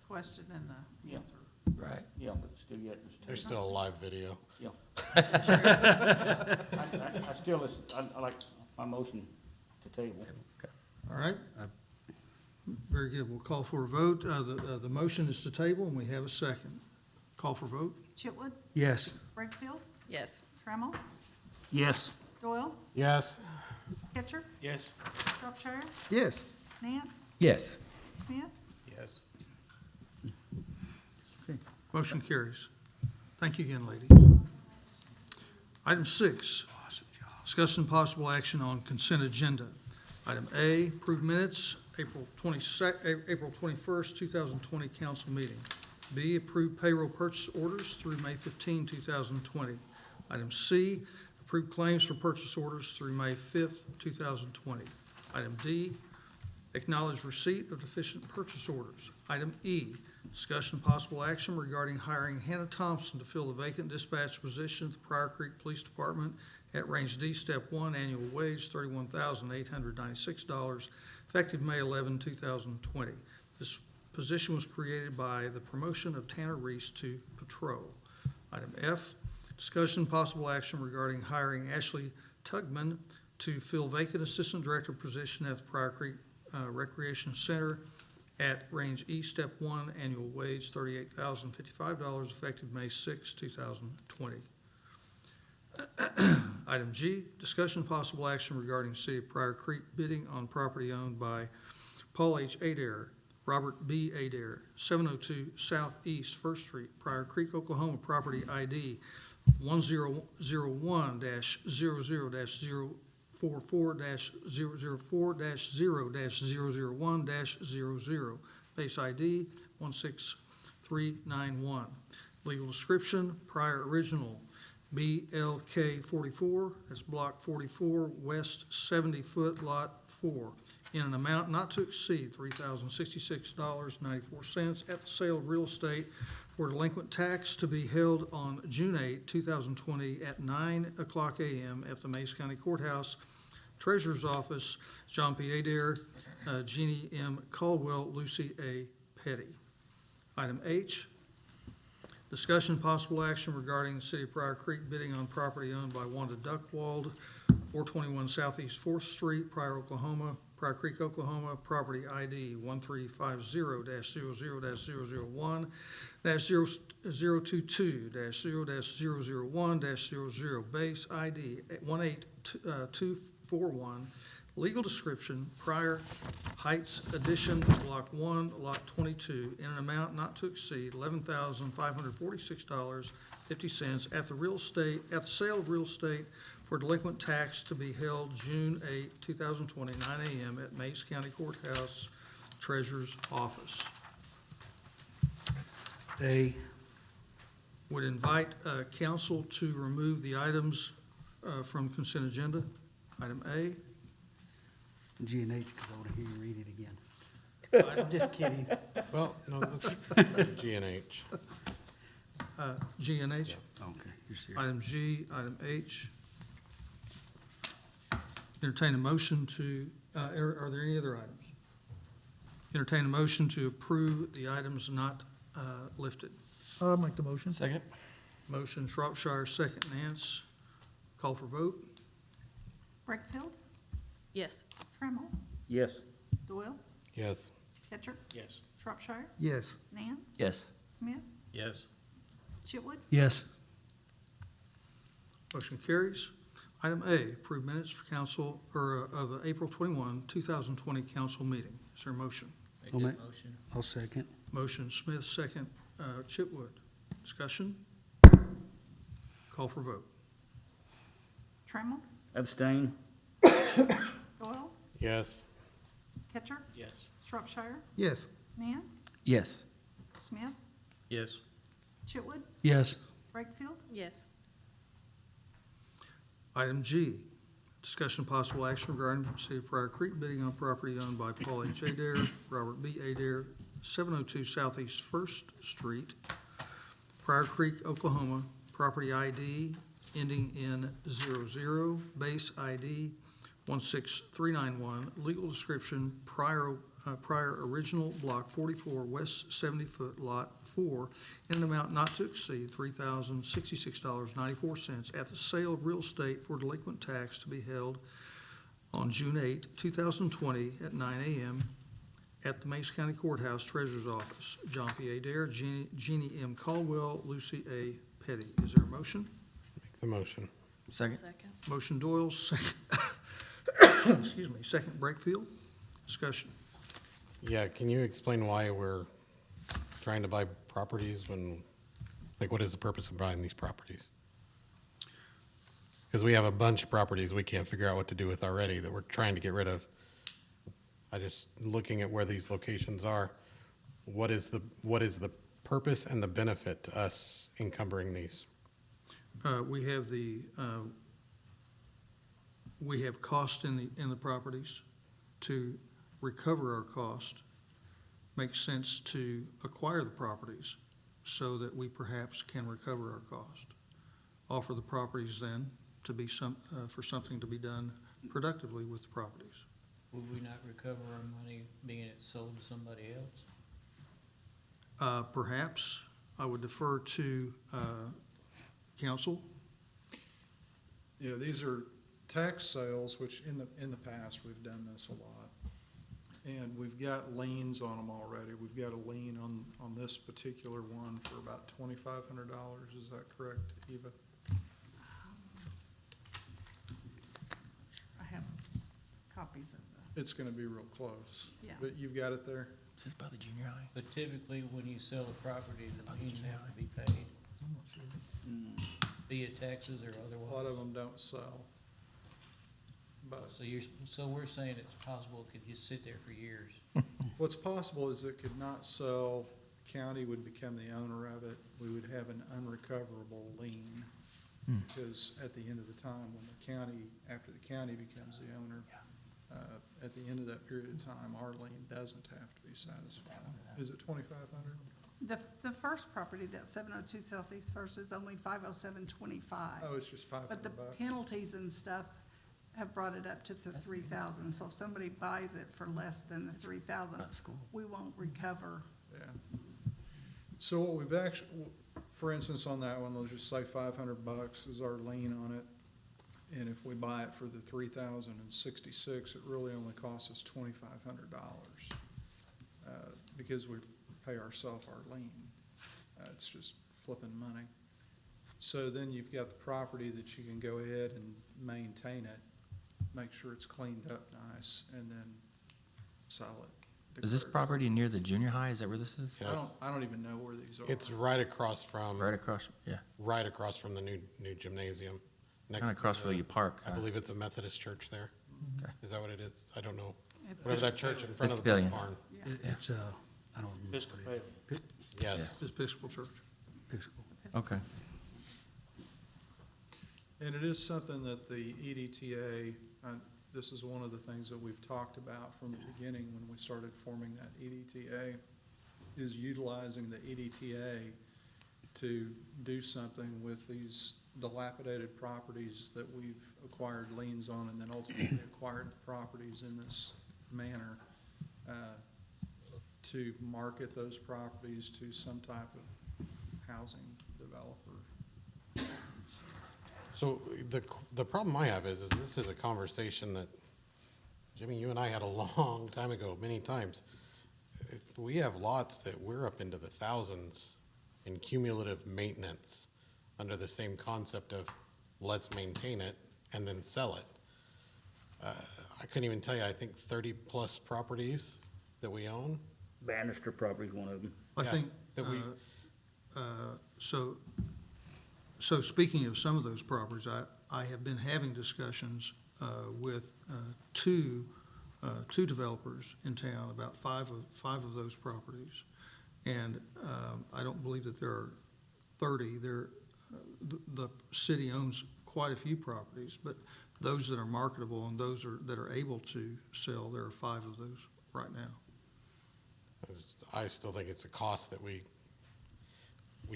question and the Yeah. answer. Right. Yeah, but still yet, it's There's table. still a live video. Yeah. I still, I like my motion to table. All right? Very good. We'll call for a vote. The motion is to table, and we have a second. Call for vote. Chitwood, yes. Brakefield, Yes. Trammell, Yes. Doyle, Yes. Ketcher, Yes. Shropshire, Yes. Nance, Yes. Smith. Yes. Motion carries. Thank you again, ladies. Item 6, discussion possible action on consent agenda. Item A, approved minutes, April 21st, 2020 council meeting. B, approved payroll purchase orders through May 15, 2020. Item C, approved claims for purchase orders through May 5th, 2020. Item D, acknowledge receipt of deficient purchase orders. Item E, discussion possible action regarding hiring Hannah Thompson to fill the vacant dispatch position at the Pryor Creek Police Department at Range D, Step 1, annual wage $31,896, effective May 11, 2020. This position was created by the promotion of Tanner Reese to patrol. Item F, discussion possible action regarding hiring Ashley Tugman to fill vacant assistant director position at the Prior Creek Recreation Center at Range E, Step 1, annual wage $38,055, effective May 6, 2020. Item G, discussion possible action regarding City of Prior Creek bidding on property owned by Paul H. Adair, Robert B. Adair, 702 Southeast First Street, Prior Creek, Oklahoma, property ID 1001-004-004-001-00, base ID 16391. Legal description, prior original BLK 44, that's block 44, west 70-foot, lot 4, in an amount not to exceed $3,066.94 at the sale of real estate for delinquent tax to be held on June 8, 2020 at 9:00 a.m. at the Mays County Courthouse, Treasurer's Office, John P. Adair, Jeannie M. Caldwell, Lucy A. Petty. Item H, discussion possible action regarding the City of Prior Creek bidding on property owned by Wanda Duckwald, 421 Southeast 4th Street, Prior Creek, Oklahoma, property ID 1350-000-022-0-001-00, base ID 18241. Legal description, prior Heights Addition, Block 1, Lot 22, in an amount not to exceed $11,546.50 at the sale of real estate for delinquent tax to be held June 8, 2020, 9 a.m. at Mays County Courthouse, Treasurer's Office. A. Would invite council to remove the items from consent agenda. Item A. G and H, because I want to hear you read it again. I'm just kidding. Well, no, that's G and H. G and H. Okay, you're serious. Item G, item H. Entertain a motion to, are there any other items? Entertain a motion to approve the items not lifted. I'll make the motion. Second? Motion Shropshire, second Nance. Call for vote. Breakfield, Yes. Trammell, Yes. Doyle, Yes. Ketcher, Yes. Shropshire, Yes. Nance. Yes. Smith, Yes. Chitwood, Yes. Motion carries. Item A, approve minutes for council, or of April 21, 2020 council meeting. Is there a motion? Make I'll that ma- motion. I'll second. Motion Smith, second Chitwood. Discussion? Call for vote. Trammell, Abstain? Doyle, Yes. Ketcher, Yes. Shropshire, Yes. Nance, Yes. Smith, Yes. Chitwood, Yes. Breakfield, Yes. Item G, discussion possible action regarding City of Prior Creek bidding on property owned by Paul H. Adair, Robert B. Adair, 702 Southeast First Street, Prior Creek, Oklahoma, property ID ending in 00, base ID 16391, legal description, prior original block 44, west 70-foot, lot 4, in an amount not to exceed $3,066.94 at the sale of real estate for delinquent tax to be held on June 8, 2020 at 9 a.m. at the Mays County Courthouse, Treasurer's Office. John P. Adair, Jeannie M. Caldwell, Lucy A. Petty. Is there a motion? Make the motion. Second? Second. Motion Doyle, second, excuse me, second Breakfield. Discussion. Yeah, can you explain why we're trying to buy properties when, like, what is the purpose of buying these properties? Because we have a bunch of properties we can't figure out what to do with already that we're trying to get rid of. I just, looking at where these locations are, what is the purpose and the benefit to us encumbering these? We have cost in the properties. To recover our cost, makes sense to acquire the properties so that we perhaps can recover our cost. Offer the properties then to be for something to be done productively with the properties. Would we not recover our money being it sold to somebody else? Perhaps I would defer to council. Yeah, these are tax sales, which in the past, we've done this a lot. And we've got liens on them already. We've got a lien on this particular one for about $2,500. Is that correct, Eva? I have copies of the, It's gonna be real close. Yeah. But you've got it there? Is this by the junior high? But typically, when you sell a property, the liens have to be paid, be it taxes or otherwise. A lot of them don't sell. But So we're saying it's possible it could just sit there for years. what's possible is it could not sell, county would become the owner of it, we would have an unrecoverable lien. Because at the end of the time, when the county, after the county becomes the owner, at the end of that period of time, our lien doesn't have to be satisfied. Is it 2,500? the first property, that 702 Southeast First, is only 507.25. Oh, it's just But the $500. penalties and stuff have brought it up to the 3,000. So if somebody buys it for less than the 3,000, we won't recover. Yeah. So what we've actually, for instance, on that one, let's just say $500 is our lien on it. And if we buy it for the 3,066, it really only costs us $2,500. Because we pay ourselves our lien. It's just flipping money. So then you've got the property that you can go ahead and maintain it, make sure it's cleaned up nice, and then sell it. Is this property near the junior high? Is that where this is? I don't even know where these are. It's right across from. Right across, yeah. Right across from the new gymnasium. next Kinda to across the- where you park, I huh? believe it's a Methodist church there. Okay. Is that what it is? I don't know. It's- Whatever that church in front of the bus Episcopalian. barn. It's, I don't remember. Episcopal. Yes. Episcopal Church. Episcopal. Okay. And it is something that the EDTA, this is one of the things that we've talked about from the beginning when we started forming that EDTA, is utilizing the EDTA to do something with these dilapidated properties that we've acquired liens on and then ultimately acquired the properties in this manner, to market those properties to some type of housing developer. So the problem I have is this is a conversation that, Jimmy, you and I had a long time ago, many times. We have lots that we're up into the thousands in cumulative maintenance under the same concept of let's maintain it and then sell it. I couldn't even tell you, I think 30-plus properties that we own. Bannister property is one of them. I Yeah, think, that we- so speaking of some of those properties, I have been having discussions with two developers in town about five of those properties. And I don't believe that there are 30. The city owns quite a few properties, but those that are marketable and those that are able to sell, there are 5 of those right now. I still think it's a cost that we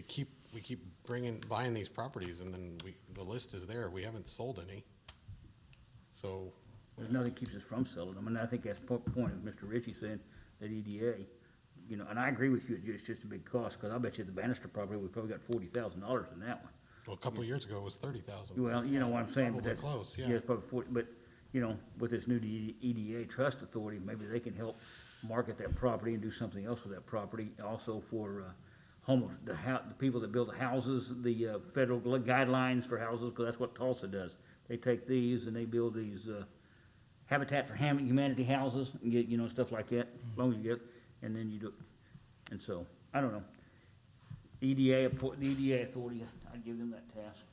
keep buying these properties, and then the list is there. We haven't sold any. So, There's nothing keeps us from selling them, and I think that's the point of Mr. Ritchie saying that EDA, you know, and I agree with you, it's just a big cost, because I bet you the Bannister property, we probably got $40,000 in that one. well, a couple of years ago, it was 30,000. Well, you know what I'm saying, but Probably that's. close, yeah. It's probably 40, but, you know, with this new EDA trust authority, maybe they can help market that property and do something else with that property, also for, the people that build the houses, the, federal guidelines for houses, because that's what Tulsa does. They take these and they build these, Habitat for Humanity houses, and get, you know, stuff like that, as long as you get, and then you do, and so, I don't know. The EDA authority, I'd give them that task.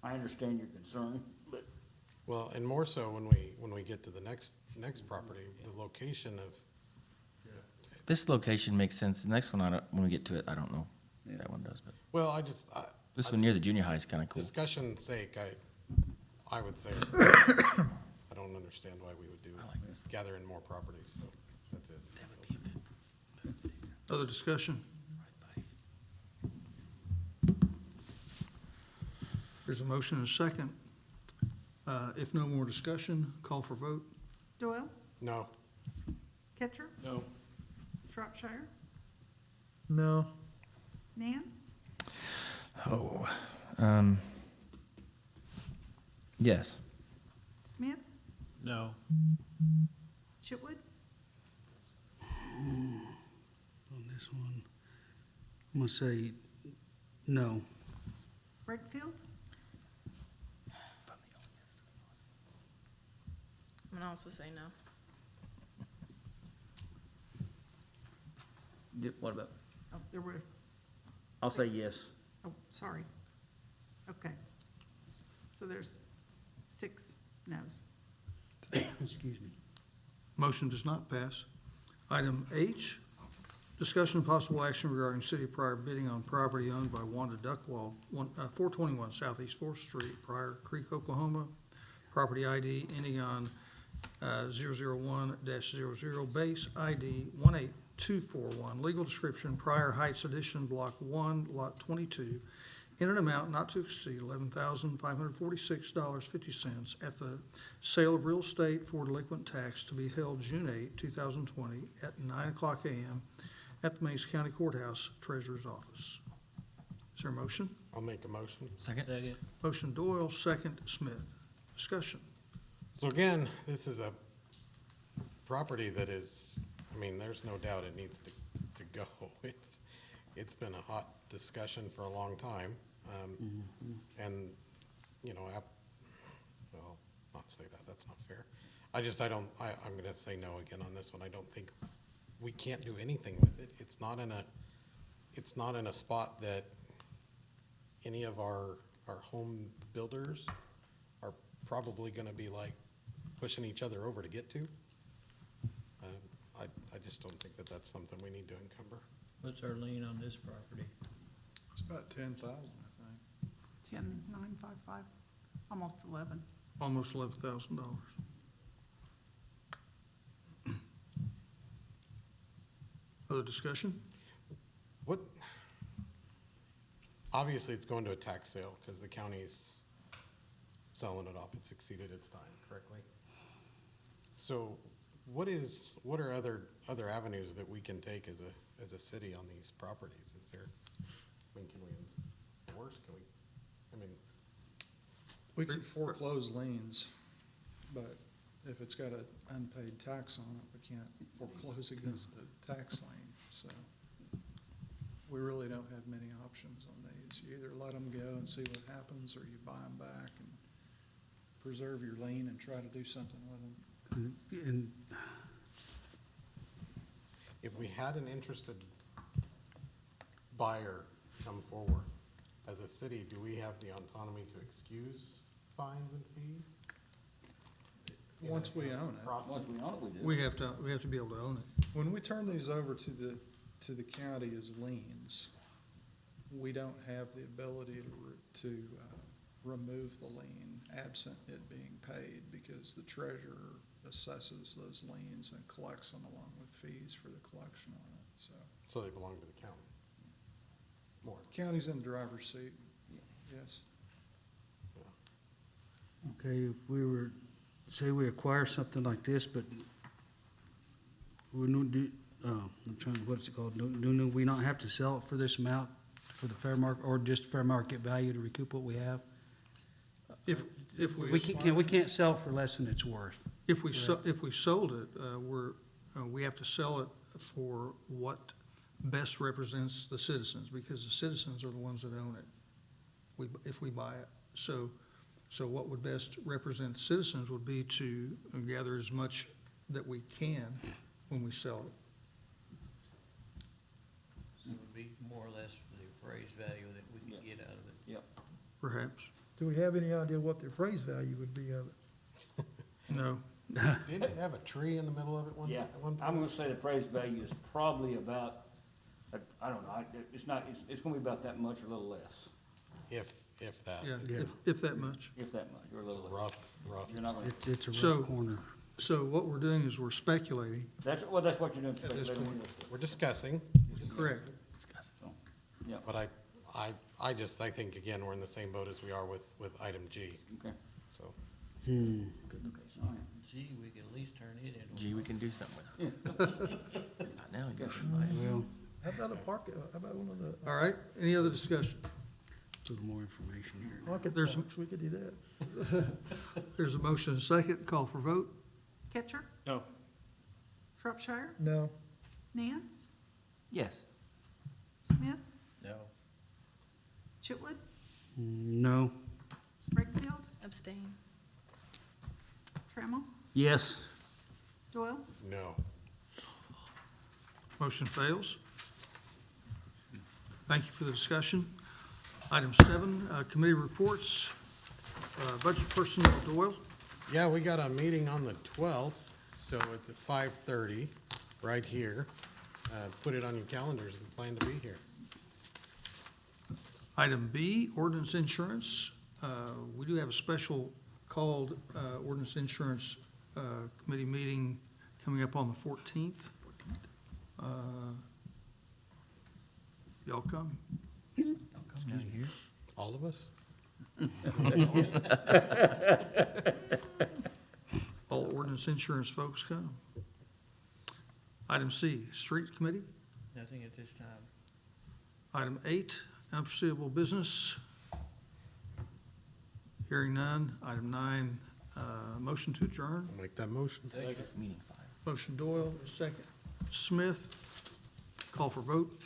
I understand your concern, but Well, and more so when we get to the next property, the location of, This location makes sense. The next one, when we get to it, I don't know. Yeah. That one does, but well, this one near the junior high is kind of cool. discussion's sake, I would say, I don't understand why we would gather in more properties, so that's it. Other discussion? There's a motion and a second. If no more discussion, call for vote. Doyle? No. Ketcher? No. Shropshire? No, Nance? Oh, Yes. Smith, No. Chitwood, On this one, I'm gonna say no. Breakfield, I'm gonna also say no. What about? oh, there were, I'll say yes. oh, sorry. Okay. So there's 6 no's. Excuse me. Motion does not pass. Item H, discussion and possible action regarding city prior bidding on property owned by Wanda Duckwall, 421 Southeast 4th Street, Prior Creek, Oklahoma. Property ID ending on 001-00, base ID 18241. Legal description, Prior Heights Edition, Block 1, Lot 22, in an amount not to exceed $11,546.50 at the sale of real estate for delinquent tax to be held June 8, 2020 at 9:00 a.m. at the Mesa County Courthouse Treasurer's Office. Is there a motion? I'll make a motion. Second? Second. Motion Doyle, second Smith. Discussion. So again, this is a property that is, I mean, there's no doubt it needs to go. It's been a hot discussion for a long time. And, you know, well, not say that, that's not fair. I'm gonna say no again on this one. I don't think, we can't do anything with it. It's not in a spot that any of our home builders are probably gonna be like pushing each other over to get to. I just don't think that that's something we need to encumber. What's our lien on this property? It's about 10,000, I think. 10,955, almost 11. Almost $11,000. Other discussion? Obviously, it's going to a tax sale because the county's selling it off. It's exceeded its time, correctly? So what are other avenues that we can take as a city on these properties? Is there, can we enforce, We can foreclose liens, but if it's got an unpaid tax on it, we can't foreclose against the tax lien, so. We really don't have many options on these. You either let them go and see what happens, or you buy them back and preserve your lien and try to do something with them. And if we had an interested buyer come forward, as a city, do we have the autonomy to excuse fines and fees? Once we own it. Once we own it, we do. We have to be able to own it. When we turn these over to the county as liens, we don't have the ability to remove the lien absent it being paid, because the treasurer assesses those liens and collects them along with fees for the collection on it, so. So they belong to the county? More. County's in the driver's seat, yes. okay, if we were, say we acquire something like this, but we don't do, I'm trying to, what's it called? Do we not have to sell it for this amount, for the fair market, or just fair market value to recoup what we have? If We can't sell for less than it's worth. If we sold it, we have to sell it for what best represents the citizens, because the citizens are the ones that own it, if we buy it. So what would best represent the citizens would be to gather as much that we can when we sell it. So it would be more or less for the appraised value that we can get out of it. Yep. Perhaps. Do we have any idea what the appraised value would be of it? No. Didn't it have a tree in the middle of it Yeah, at one point? I'm gonna say the appraised value is probably about, I don't know, it's gonna be about that much or a little less. If that. Yeah, if that much. If that much, or a little less. Rough. You're not gonna, It's a So- rough corner. So what we're doing is we're speculating. that's what you're doing. At this point. We're discussing. Correct. Yeah. But I think, again, we're in the same boat as we are with item G, Okay. so. Hmm. Gee, we could at least turn it into. Gee, we can do something with it. Not now, you got to buy it. Well, How about a park, how about one of the? All right, any other discussion? A little more information here. Pocket There's- box, we could do that. There's a motion and a second. Call for vote. Ketcher, No. Shropshire, No, Nance, Yes. Smith, No. Chitwood, No. Brakefield, Abstain. Trammell, Yes. Doyle, No. Motion fails. Thank you for the discussion. Item 7, committee reports. Budget Person Doyle. Yeah, we got a meeting on the 12th, so it's at 5:30, right here. Put it on your calendars and plan to be here. Item B, ordinance insurance. We do have a special called ordinance insurance committee meeting coming up on the 14th. Y'all come? All of us? All ordinance insurance folks come. Item C, street committee. Nothing at this time. Item 8, unforeseeable business. Hearing none. Item 9, motion to adjourn. I'll make that motion. Meeting 5. Motion Doyle, second Smith. Call for vote.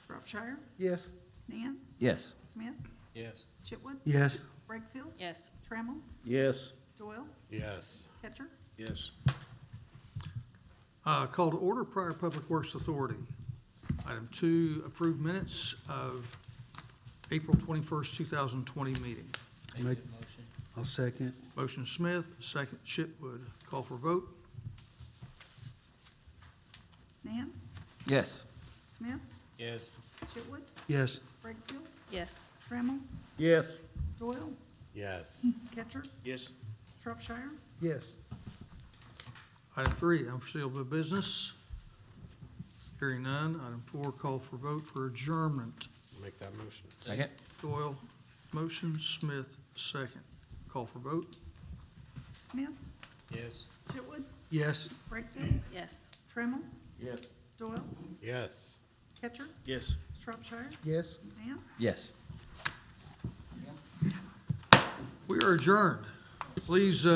Shropshire, yes. Nance. Yes. Smith, Yes. Chitwood, Yes. Brakefield, Yes. Trammell, Yes. Doyle, Yes. Ketcher, Yes. Call to order Prior Public Works Authority. Item 2, approved minutes of April 21st, 2020 meeting. Make Make- that motion. I'll second. Motion Smith, second Chitwood. Call for vote. Nance, Yes. Smith, Yes. Chitwood, Yes. Brakefield, Yes. Trammell, Yes. Doyle, Yes. Ketcher, Yes. Shropshire, Yes. Item 3, unforeseeable business. Hearing none. Item 4, call for vote for adjournment. Make that motion. Second? Doyle, motion, Smith, second. Call for vote. Smith, Yes. Chitwood, Yes. Brakefield, Yes. Trammell, Yes. Doyle, Yes. Ketcher, Yes. Shropshire, Yes. Nance. Yes. We are adjourned. Please,